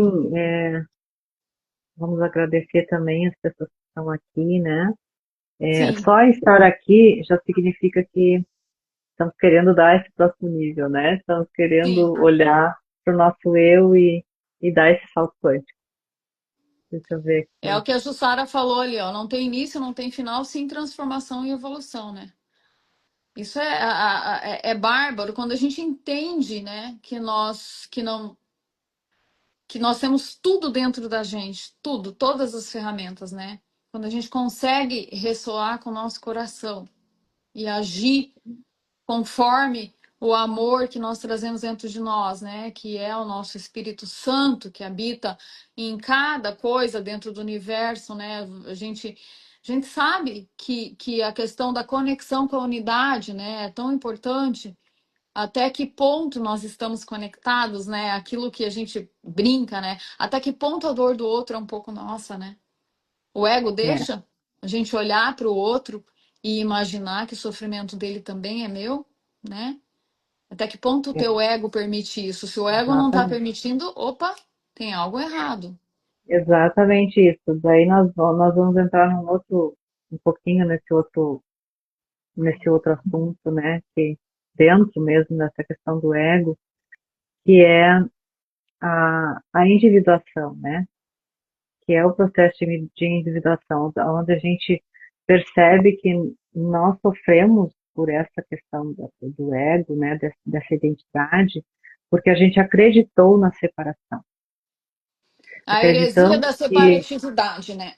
vamos agradecer também as pessoas que estão aqui, né? Sim, Só estar aqui já significa que estamos querendo dar esse próximo nível, né? Estamos sim. querendo olhar para o nosso eu e dar esse salto quântico. Deixa eu ver É o aqui. que a Jussara falou ali, ó. Não tem início, não tem final, sim transformação e evolução, né? Isso é bárbaro quando a gente entende, né, que nós temos tudo dentro da gente, tudo, todas as ferramentas, né? Quando a gente consegue ressoar com o nosso coração e agir conforme o amor que nós trazemos dentro de nós, né? Que é o nosso Espírito Santo que habita em cada coisa dentro do universo, né? A gente sabe que a questão da conexão com a unidade, né, é tão importante. Até que ponto nós estamos conectados, né? Aquilo que a gente brinca, né? Até que ponto a dor do outro é um pouco nossa, né? O ego É, deixa a gente olhar para o outro e imaginar que o sofrimento dele também é meu, né? Até que ponto o teu é, ego permite isso? Se o ego não está exatamente. permitindo, opa, tem algo errado. Exatamente isso. Daí nós vamos entrar num outro, um pouquinho nesse outro assunto, né? Que dentro mesmo dessa questão do ego, que é a individuação, né? Que é o processo de individuação, onde a gente percebe que nós sofremos por essa questão do ego, né? Dessa identidade, porque a gente acreditou na separação. A heresia Acreditamos da separatividade, né?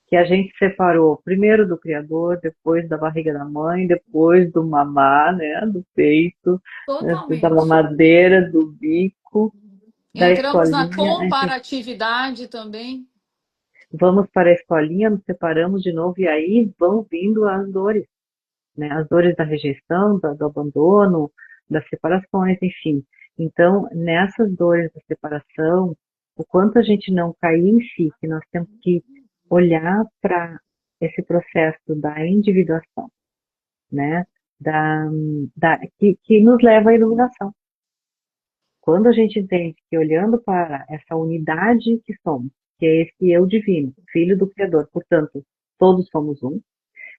que a gente separou primeiro do criador, depois da barriga da mãe, depois do mamar, né, do peito, né, da Totalmente. mamadeira, do bico, da Entramos na escolinha, comparatividade também. vamos para a escolinha, nos separamos de novo e aí vão vindo as dores, né, as dores da rejeição, do abandono, das separações, enfim. Então, nessas dores da separação, o quanto a gente não cair em si, que nós temos que olhar para esse processo da individuação, né? Da, que nos leva à iluminação. Quando a gente entende que olhando para essa unidade que somos, que é esse eu divino, filho do Criador, portanto, todos somos um,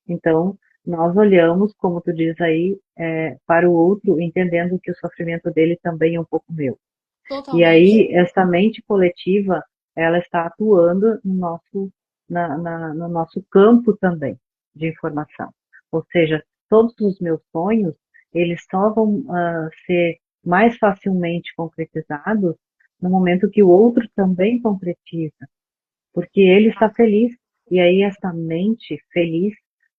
então nós olhamos, como tu diz aí, para o outro, entendendo que o sofrimento dele também é um pouco meu. E Totalmente. aí, essa mente coletiva, ela está atuando no no nosso campo também de informação. Ou seja, todos os meus sonhos, eles só vão ser mais facilmente concretizados no momento que o outro também concretiza, porque ele está feliz. E aí, essa mente feliz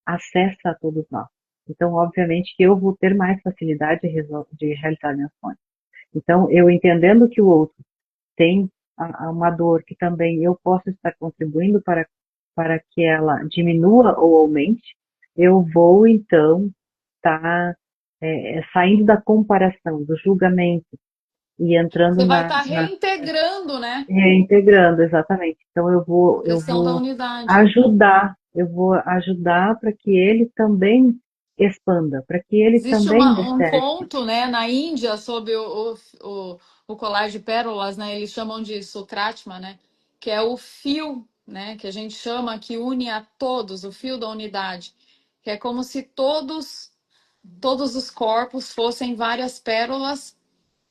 acessa a todos nós. Então, obviamente, que eu vou ter mais facilidade de realizar meus sonhos. Então, eu entendendo que o outro tem uma dor que também eu posso estar contribuindo para que ela diminua ou aumente, eu vou então estar saindo da comparação, do julgamento e entrando Você vai estar reintegrando, né? reintegrando, exatamente. Então A eu questão da vou unidade. ajudar, eu vou ajudar para que ele também expanda, para que ele Existe também dê um certo. conto, né, na Índia sobre o colar de pérolas, né? Eles chamam de Sukratma, né? Que é o fio, né? Que a gente chama que une a todos, o fio da unidade. Que é como se todos os corpos fossem várias pérolas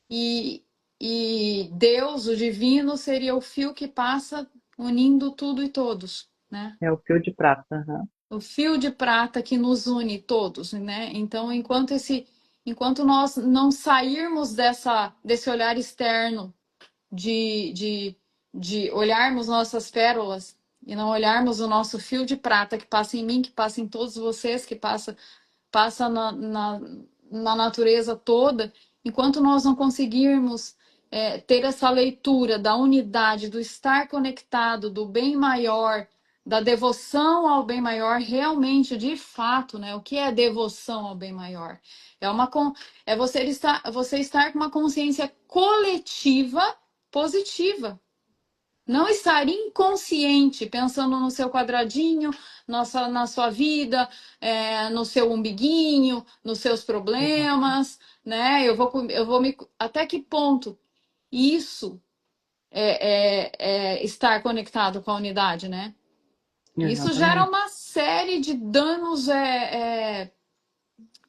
e, e Deus, o divino, seria o fio que passa unindo tudo e todos, né? É o fio de prata. Uhum. O fio de prata que nos une todos, né? Então, enquanto nós não sairmos desse olhar externo de, de, de olharmos nossas pérolas e não olharmos o nosso fio de prata que passa em mim, que passa em todos vocês, que passa na natureza toda, enquanto nós não conseguirmos ter essa leitura da unidade, do estar conectado, do bem maior, da devoção ao bem maior, realmente, de fato, né? O que é devoção ao bem maior? É você estar com uma consciência coletiva positiva. Não estar inconsciente, pensando no seu quadradinho, na sua vida, no seu umbiguinho, nos seus problemas, né? Eu vou me. Até que ponto isso é estar conectado com a unidade, né? Isso gera Exatamente. uma série de danos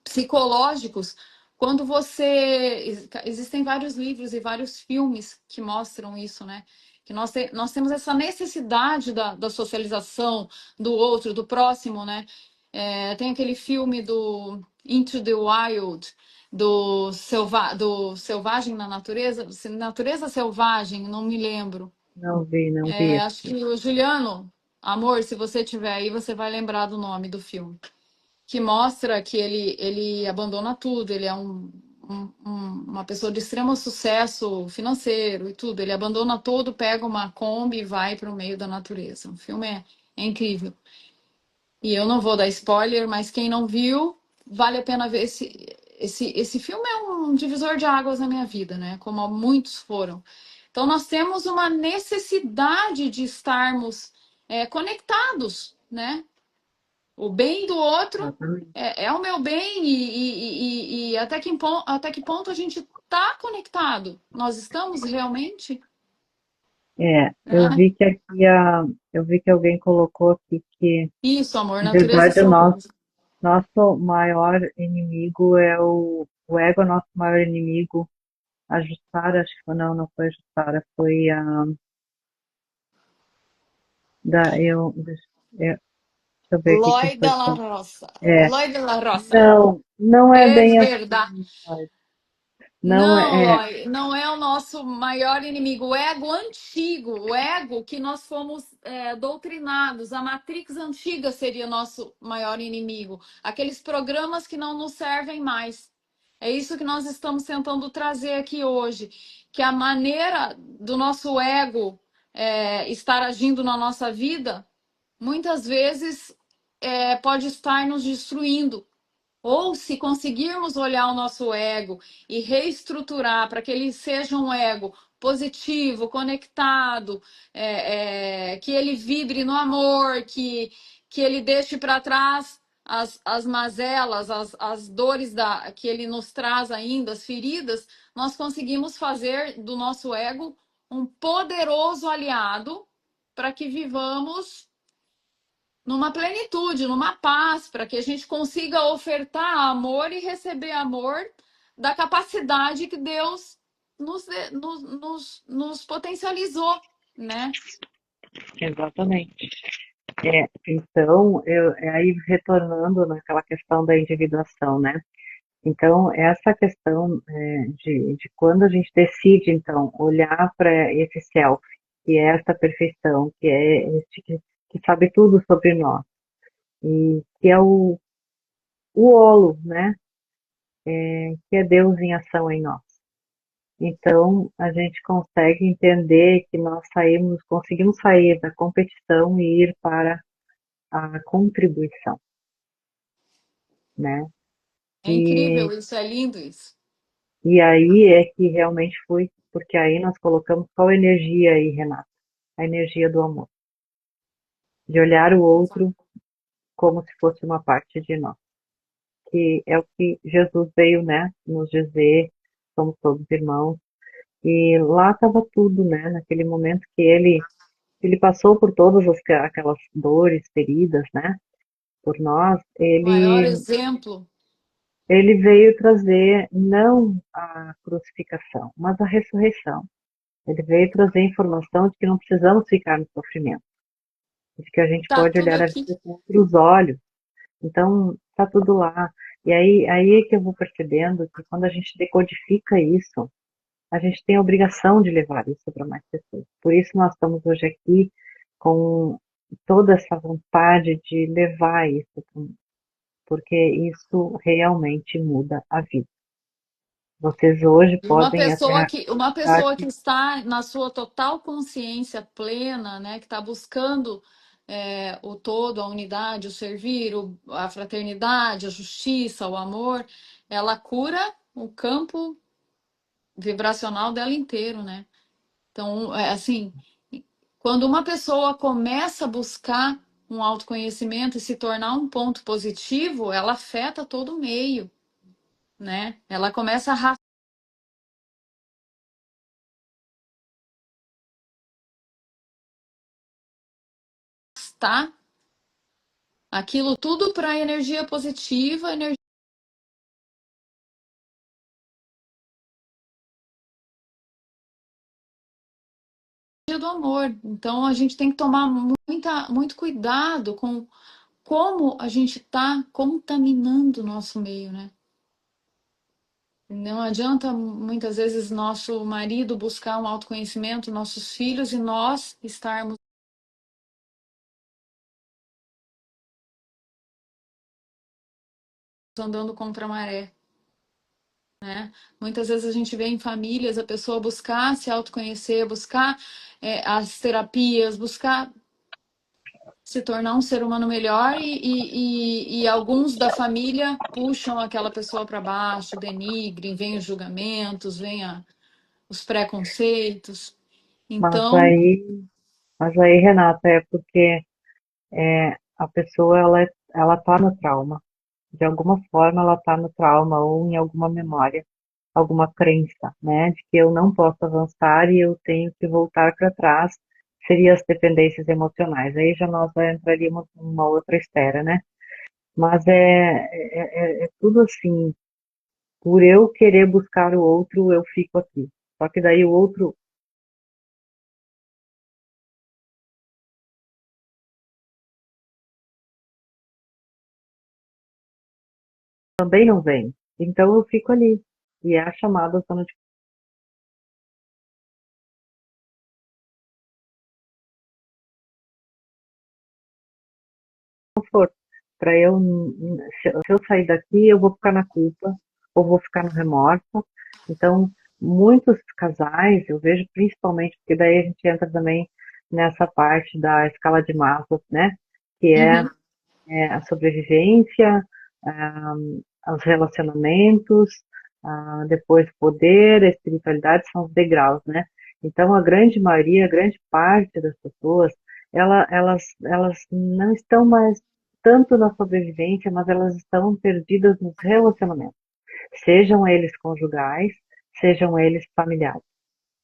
psicológicos quando você. Existem vários livros e vários filmes que mostram isso, né? Que nós temos essa necessidade da socialização do outro, do próximo, né? Tem aquele filme do Into the Wild, do Selvagem na Natureza, Natureza Selvagem, não me lembro. Não vi, não vi Acho esse. que o Juliano, amor, se você tiver aí, você vai lembrar do nome do filme. Que mostra que ele abandona tudo, ele é uma pessoa de extremo sucesso financeiro e tudo. Ele abandona tudo, pega uma Kombi e vai para o meio da natureza. O filme é incrível. E eu não vou dar spoiler, mas quem não viu, vale a pena ver. Esse filme é um divisor de águas na minha vida, né? Como muitos foram. Então, nós temos uma necessidade de estarmos conectados, né? O bem do outro Exatamente. é o meu bem e até que ponto a gente está conectado? Nós estamos realmente? É, Né? eu vi que alguém colocou aqui que, Isso, amor, na natureza verdade, selvagem. nosso maior inimigo é o ego, é nosso maior inimigo. A Jussara, acho que não, não foi a Jussara, foi a deixa eu ver aqui quem foi Loida que La falou. Roça. É, Loida La Roça. não, não é É bem verdade. assim, mas não Não, é, Loi, não é o nosso maior inimigo, o ego antigo, o ego que nós fomos doutrinados. A Matrix antiga seria nosso maior inimigo. Aqueles programas que não nos servem mais. É isso que nós estamos tentando trazer aqui hoje. Que a maneira do nosso ego estar agindo na nossa vida, muitas vezes pode estar nos destruindo. Ou se conseguirmos olhar o nosso ego e reestruturar para que ele seja um ego positivo, conectado, que ele vibre no amor, que ele deixe para trás as mazelas, as dores que ele nos traz ainda, as feridas, nós conseguimos fazer do nosso ego um poderoso aliado para que vivamos numa plenitude, numa paz, para que a gente consiga ofertar amor e receber amor da capacidade que Deus nos potencializou, né? exatamente. Então, aí retornando naquela questão da individuação, né? Então, essa questão de quando a gente decide, então, olhar para esse self, que é essa perfeição, que é este que sabe tudo sobre nós, e que é o holo, né? Que é Deus em ação em nós. Então, a gente consegue entender que nós conseguimos sair da competição e ir para a contribuição, né? É E, incrível isso, é lindo isso. e aí é que realmente foi, porque aí nós colocamos qual energia aí, Renata? A energia do amor, de olhar o outro como se fosse uma parte de nós, que é o que Jesus veio, né, nos dizer, somos todos irmãos, e lá estava tudo, né, naquele momento que ele passou por todas aquelas dores, feridas, né, por nós, O maior exemplo, ele veio trazer não a crucificação, mas a ressurreição. Ele veio trazer informação de que não precisamos ficar no sofrimento, de que a gente tá pode tudo olhar a aqui. vida com outros olhos. Então, tá tudo lá. E aí é que eu vou percebendo que quando a gente decodifica isso, a gente tem a obrigação de levar isso para mais pessoas. Por isso nós estamos hoje aqui com toda essa vontade de levar isso, porque isso realmente muda a vida. Vocês hoje E podem até uma achar pessoa que que está na sua total consciência plena, né, que está buscando o todo, a unidade, o servir, a fraternidade, a justiça, o amor, ela cura o campo vibracional dela inteiro, né? Então, assim, quando uma pessoa começa a buscar um autoconhecimento e se tornar um ponto positivo, ela afeta todo o meio, né? Ela começa a arrastar aquilo tudo para energia positiva, energia do amor. Então a gente tem que tomar muito cuidado como a gente está contaminando o nosso meio, né? Não adianta muitas vezes nosso marido buscar um autoconhecimento, nossos filhos e nós estarmos andando contra a maré, né? Muitas vezes a gente vê em famílias a pessoa buscar se autoconhecer, buscar as terapias, buscar se tornar um ser humano melhor e alguns da família puxam aquela pessoa para baixo, denigrem, vem os julgamentos, os preconceitos. Mas Então, aí, mas aí, Renata, é porque a pessoa ela tá no trauma. De alguma forma ela tá no trauma ou em alguma memória, alguma crença, né, de que eu não posso avançar e eu tenho que voltar para trás. Seria as dependências emocionais. Aí já nós entraríamos numa outra esfera, né? Mas é tudo assim, por eu querer buscar o outro, eu fico aqui. Só que daí o outro também não vem. Então eu fico ali. E é a chamada zona de conforto. Para eu, se eu sair daqui, eu vou ficar na culpa, ou vou ficar no remorso. Então, muitos casais, eu vejo principalmente, porque daí a gente entra também nessa parte da escala de Maslow, né? Que é, uhum. a sobrevivência, os relacionamentos, depois o poder, a espiritualidade são os degraus, né? Então, a grande maioria, a grande parte das pessoas, elas não estão mais tanto na sobrevivência, mas elas estão perdidas nos relacionamentos, sejam eles conjugais, sejam eles familiares.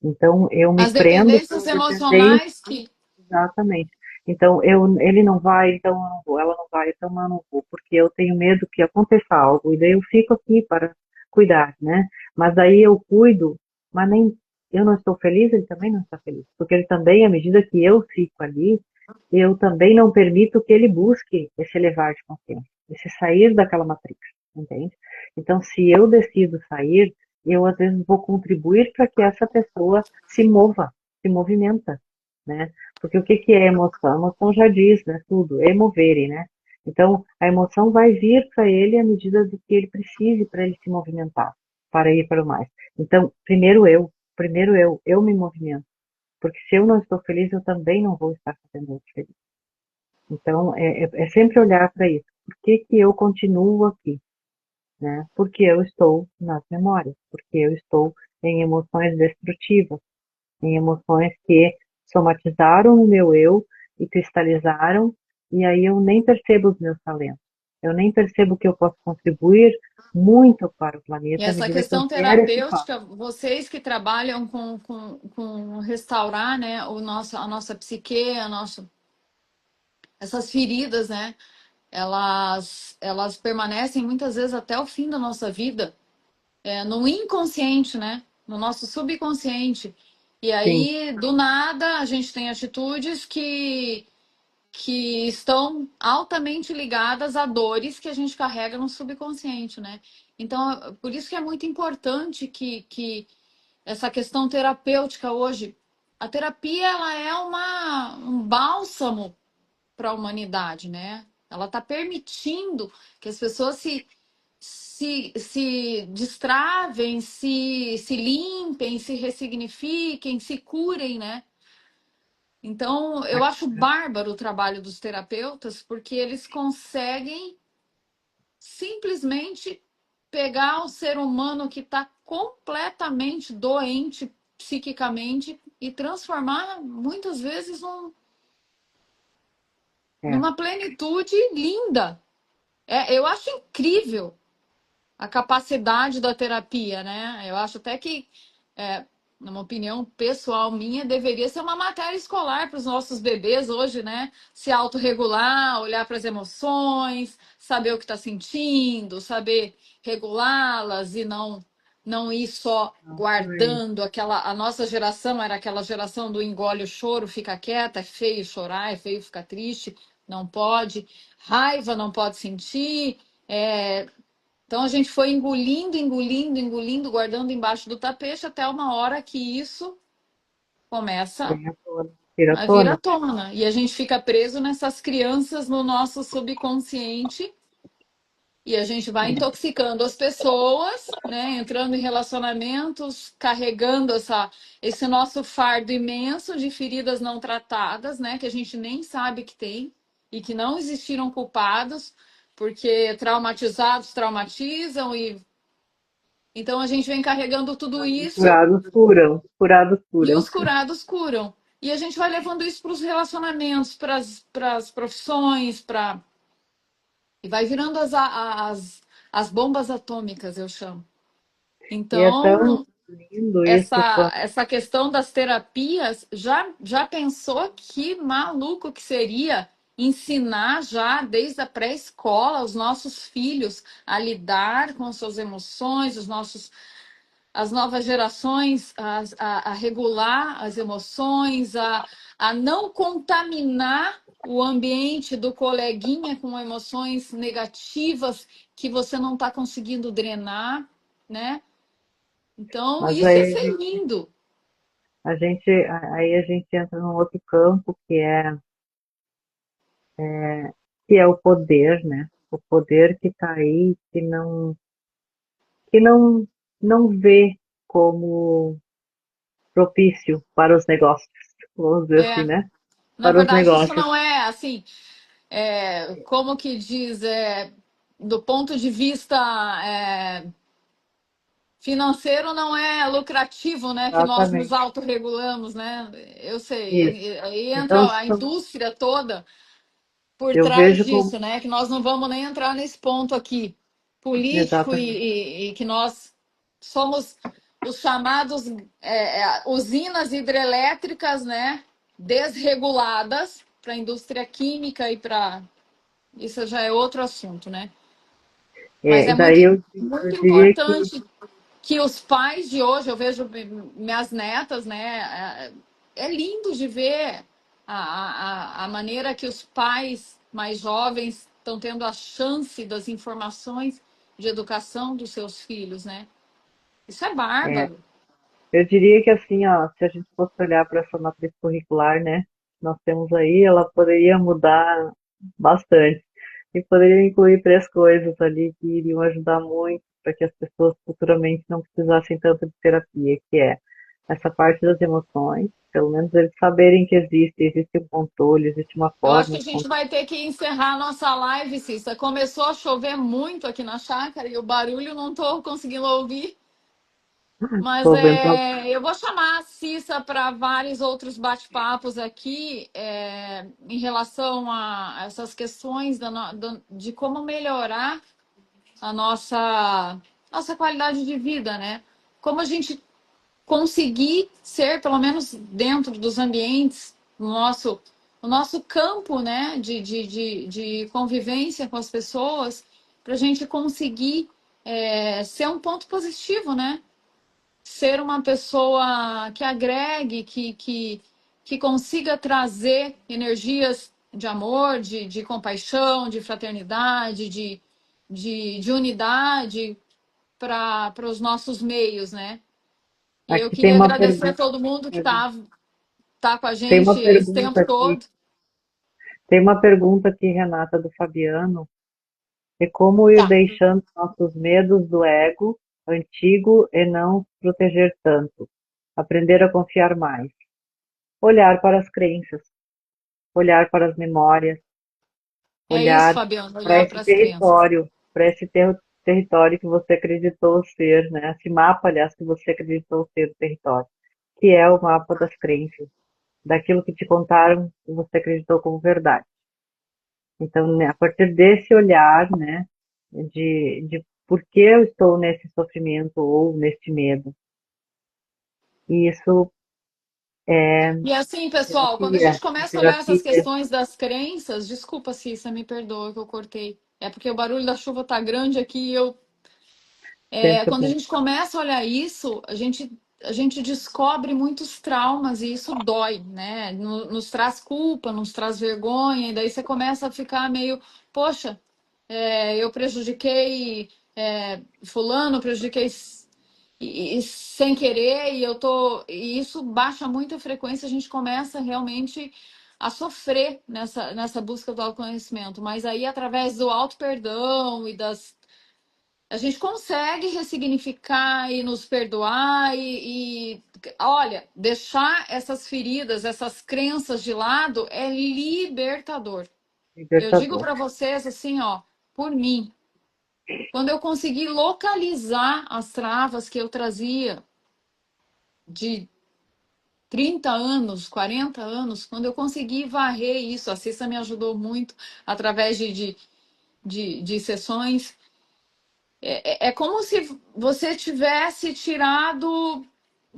Então, eu me As prendo dependências pela dependência. emocionais que Exatamente. Então, ele não vai, então eu não vou, ela não vai, então eu não vou, porque eu tenho medo que aconteça algo, e daí eu fico aqui para cuidar, né? Mas daí eu cuido, mas nem eu não estou feliz, ele também não está feliz, porque ele também, à medida que eu fico ali, eu também não permito que ele busque esse elevar de consciência, esse sair daquela matrix, entende? Então, se eu decido sair, eu às vezes vou contribuir para que essa pessoa se mova, se movimenta, né? Porque o que que é emoção? A emoção já diz, né? Tudo, é moverem, né? Então, a emoção vai vir para ele à medida do que ele precise para ele se movimentar, para ir para o mais. Então, primeiro eu me movimento. Porque se eu não estou feliz, eu também não vou estar fazendo outro feliz. Então, é sempre olhar para isso. Por que que eu continuo aqui? Né? Porque eu estou nas memórias, porque eu estou em emoções destrutivas, em emoções que somatizaram o meu eu e cristalizaram, e aí eu nem percebo os meus talentos. Eu nem percebo que eu posso contribuir muito para o e planeta à essa medida que eu questão der esse passo. terapêutica, vocês que trabalham com restaurar, né, a nossa psique, essas feridas, né, elas permanecem muitas vezes até o fim da nossa vida, no inconsciente, né, no nosso subconsciente. E Sim, aí, do nada, a gente tem atitudes que estão altamente ligadas a dores que a gente carrega no subconsciente, né? Então, por isso que é muito importante que essa questão terapêutica hoje, a terapia ela é um bálsamo para a humanidade, né? Ela está permitindo que as pessoas se destravem, se limpem, se ressignifiquem, se curem, né? Então, eu acho bárbaro o trabalho dos terapeutas, porque eles conseguem simplesmente pegar o ser humano que está completamente doente psiquicamente e transformar, muitas vezes, é, numa plenitude linda. Eu acho incrível a capacidade da terapia, né? Eu acho até que, numa opinião pessoal minha, deveria ser uma matéria escolar para os nossos bebês hoje, né? Se autorregular, olhar para as emoções, saber o que está sentindo, saber regulá-las e não ir só não, por aí. guardando aquela. A nossa geração era aquela geração do engole o choro, fica quieta, é feio chorar, é feio ficar triste. não pode, raiva não pode sentir. Então a gente foi engolindo, engolindo, engolindo, guardando embaixo do tapete até uma hora que isso começa Vem à tona, tira à a vir à tona. tona. E a gente fica preso nessas crianças no nosso subconsciente e a gente vai intoxicando as pessoas, né? Entrando em relacionamentos, carregando esse nosso fardo imenso de feridas não tratadas, né? Que a gente nem sabe que tem e que não existiram culpados, porque traumatizados traumatizam e então a gente vem carregando tudo Mas os isso curados curam, curados e curam. os curados curam. E a gente vai levando isso para os relacionamentos, para as profissões, para e vai virando as bombas atômicas, eu chamo. E é tão Então, lindo isso essa questão das terapias, já pensou que maluco que seria ensinar já desde a pré-escola os nossos filhos a lidar com suas emoções, as novas gerações a regular as emoções, a não contaminar o ambiente do coleguinha com emoções negativas que você não está conseguindo drenar, né? Então, mas isso ia ser lindo. aí a gente entra num outro campo que é o poder, né? O poder que está aí, que não vê como propício para os negócios, vamos dizer assim, É, né? na Para os verdade, isso negócios. não é assim, como que diz, do ponto de vista financeiro não é lucrativo, né? Que nós nos Exatamente. autorregulamos, né? Eu Isso. sei. Aí Então, entra a indústria toda por eu trás vejo como disso, né? Que nós não vamos nem entrar nesse ponto aqui político exatamente. e que nós somos os chamados usinas hidrelétricas, né? Desreguladas para a indústria química e para isso já é outro assunto, né? Mas É, é daí eu muito diria que importante que os pais de hoje, eu vejo minhas netas, né? É lindo de ver a maneira que os pais mais jovens estão tendo a chance das informações de educação dos seus filhos, né? Isso é é, bárbaro. eu diria que assim, ó, se a gente fosse olhar para essa matriz curricular, né, nós temos aí, ela poderia mudar bastante. E poderia incluir três coisas ali que iriam ajudar muito para que as pessoas futuramente não precisassem tanto de terapia, que é essa parte das emoções, pelo menos eles saberem que existe um controle, existe uma Eu acho que forma a de gente controlar. vai ter que encerrar a nossa live, Cissa. Começou a chover muito aqui na chácara e o barulho não estou conseguindo ouvir. Mas Vou ver, então, eu vou chamar a Cissa para vários outros bate-papos aqui em relação a essas questões de como melhorar a nossa qualidade de vida, né? Como a gente conseguir ser, pelo menos dentro dos ambientes, no nosso campo, né, de convivência com as pessoas, para a gente conseguir ser um ponto positivo, né? Ser uma pessoa que agregue, que consiga trazer energias de amor, de compaixão, de fraternidade, de unidade para os nossos meios, né? E eu aqui tem queria uma agradecer a pergunta, todo mundo que tá com a tem gente uma esse pergunta tempo aqui, todo. tem uma pergunta aqui, Renata, do Fabiano. É como ir Tá, deixando nossos medos do ego antigo e não se proteger tanto. Aprender a confiar mais. Olhar para as crenças, olhar para as memórias, é isso, olhar Fabiano, para olhar esse para as crenças. território, para esse território que você acreditou ser, né? Esse mapa, aliás, que você acreditou ser o território, que é o mapa das crenças, daquilo que te contaram e você acreditou como verdade. Então, né, a partir desse olhar, né, de por que eu estou nesse sofrimento ou nesse medo, e isso é E assim, pessoal, quando a terapia, gente começa a olhar essas terapia questões das crenças, desculpa, Cissa, me perdoa que eu cortei. É porque o barulho da chuva tá grande aqui e sem quando a problema. gente começa a olhar isso, a gente a gente descobre muitos traumas e isso dói, né? Nos traz culpa, nos traz vergonha, e daí você começa a ficar meio, poxa, eu prejudiquei fulano, prejudiquei e sem querer, e isso baixa muito a frequência, a gente começa realmente a sofrer nessa busca do autoconhecimento. Mas aí, através do auto-perdão e a gente consegue ressignificar e nos perdoar olha, deixar essas feridas, essas crenças de lado é libertador. Eu digo Libertador. para vocês assim, ó, por mim, quando eu consegui localizar as travas que eu trazia de 30 anos, 40 anos, quando eu consegui varrer isso, a Cissa me ajudou muito através de sessões. É como se você tivesse tirado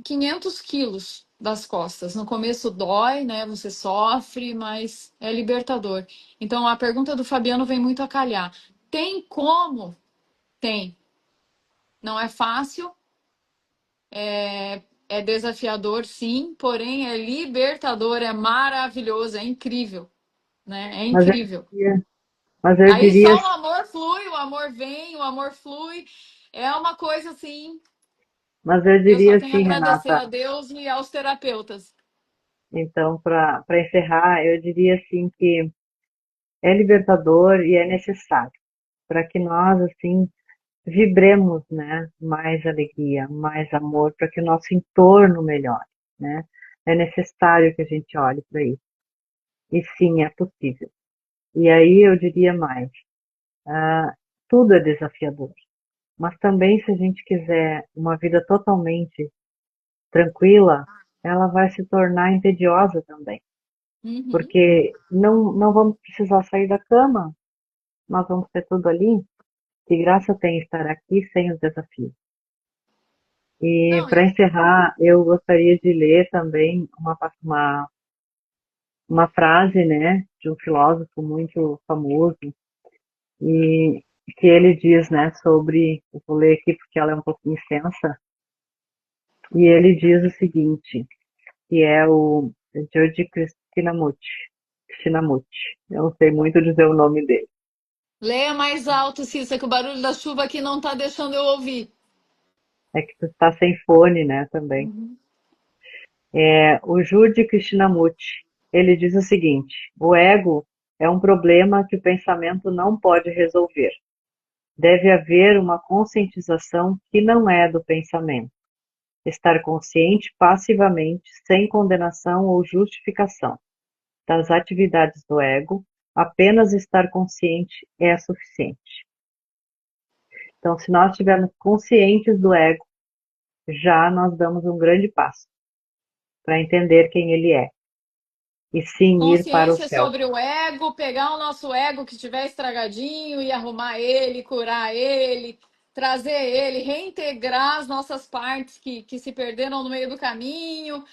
500 quilos das costas. No começo dói, né? Você sofre, mas é libertador. Então a pergunta do Fabiano vem muito a calhar. Tem como? Tem. Não é fácil, é desafiador, sim, porém é libertador, é maravilhoso, é incrível, né? É Mas eu incrível. diria, mas eu Aí diria, só o amor flui, o amor vem, o amor flui. É uma coisa assim. mas eu Eu só diria tenho a assim, agradecer Renata. a Deus e aos terapeutas. Então, para encerrar, eu diria assim que é libertador e é necessário para que nós assim vibremos, né, mais alegria, mais amor, para que o nosso entorno melhore, né? É necessário que a gente olhe para isso. E sim, é possível. E aí eu diria mais, ah, tudo é desafiador, mas também se a gente quiser uma vida totalmente tranquila, ela vai se tornar entediosa também, Uhum. porque não vamos precisar sair da cama, nós vamos ter tudo ali. Que graça tem estar aqui sem os desafios. E Não, para encerrar, eu gostaria de ler também uma frase, né, de um filósofo muito famoso, e que ele diz, né, sobre, eu vou ler aqui porque ela é um pouquinho extensa, e ele diz o seguinte, que é o George Krishnamurti. Eu não sei muito dizer o nome dele. leia mais alto, Cissa, que o barulho da chuva aqui não está deixando eu ouvir. É que tu está sem fone, né, também. Uhum. O Jude Krishnamurti, ele diz o seguinte: o ego é um problema que o pensamento não pode resolver. Deve haver uma conscientização que não é do pensamento. Estar consciente passivamente, sem condenação ou justificação, das atividades do ego, apenas estar consciente é suficiente. Então, se nós estivermos conscientes do ego, já nós damos um grande passo para entender quem ele é e sim ir para o Consciência céu. sobre o ego, pegar o nosso ego que estiver estragadinho e arrumar ele, curar ele, trazer ele, reintegrar as nossas partes que se perderam no meio do caminho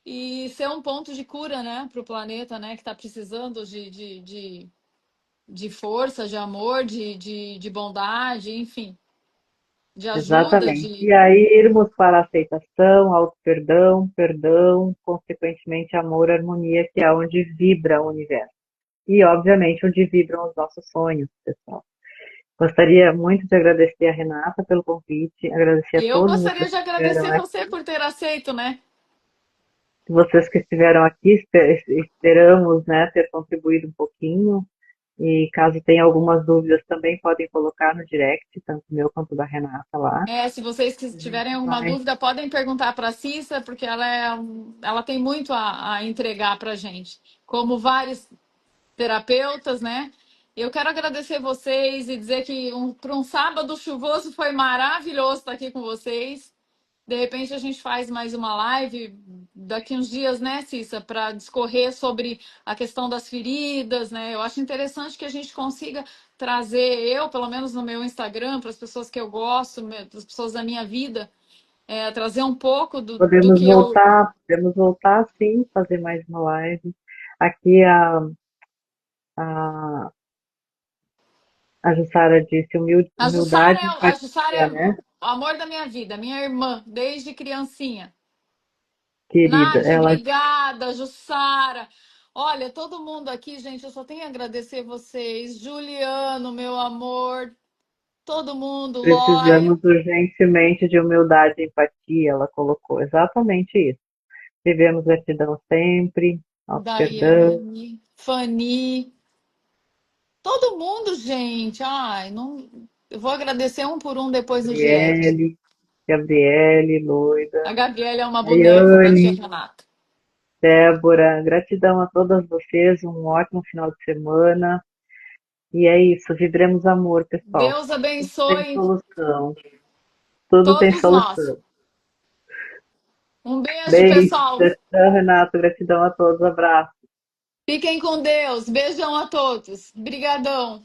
e ser um ponto de cura, né, para o planeta, né, que está precisando de força, de amor, de bondade, enfim, de ajuda, Exatamente. de. E aí irmos para a aceitação, auto-perdão, perdão, consequentemente amor, harmonia, que é onde vibra o universo. E, obviamente, onde vibram os nossos sonhos, pessoal. Gostaria muito de agradecer a Renata pelo convite, agradecer a Eu todos gostaria vocês de que estiveram agradecer aqui, você por ter aceito, né? vocês que estiveram aqui, esperamos, né, ter contribuído um pouquinho. E caso tenha algumas dúvidas, também podem colocar no direct, tanto meu quanto da Renata lá. Se vocês A gente tiverem alguma vai. dúvida, podem perguntar para a Cissa, porque ela tem muito a entregar para a gente. Como vários terapeutas, né? Eu quero agradecer vocês e dizer que para um sábado chuvoso foi maravilhoso estar aqui com vocês. De repente a gente faz mais uma live daqui uns dias, né, Cissa, para discorrer sobre a questão das feridas, né? Eu acho interessante que a gente consiga trazer, eu, pelo menos no meu Instagram, para as pessoas que eu gosto, para as pessoas da minha vida, trazer um pouco do que eu. Podemos voltar sim, fazer mais uma live. Aqui a Jussara disse A Jussara, humildade e a Jussara empatia, né? amor da minha vida, minha irmã, desde criancinha. querida. Nádia, Ela, obrigada. Jussara. Olha, todo mundo aqui, gente, eu só tenho a agradecer vocês. Juliano, meu amor. Todo mundo, Lóia, precisamos urgentemente de humildade e empatia, ela colocou exatamente isso. Vivemos gratidão sempre, nosso perdão, Daiane, Fanny. Todo mundo, gente. Ai, não. Eu vou agradecer um por um depois no direct. Gabriele, Gabriele, A Loida, Gabriela é uma boneca da tia Ayane, Renata. Débora, gratidão a todas vocês, um ótimo final de semana. E é isso, vibremos amor, pessoal. Deus Tudo tem abençoe solução. Tudo tem todos nós. solução. Um beijo, Beijo, pessoal. gratidão, Renato, gratidão a todos, abraço. Fiquem com Deus. Beijão a todos. Brigadão.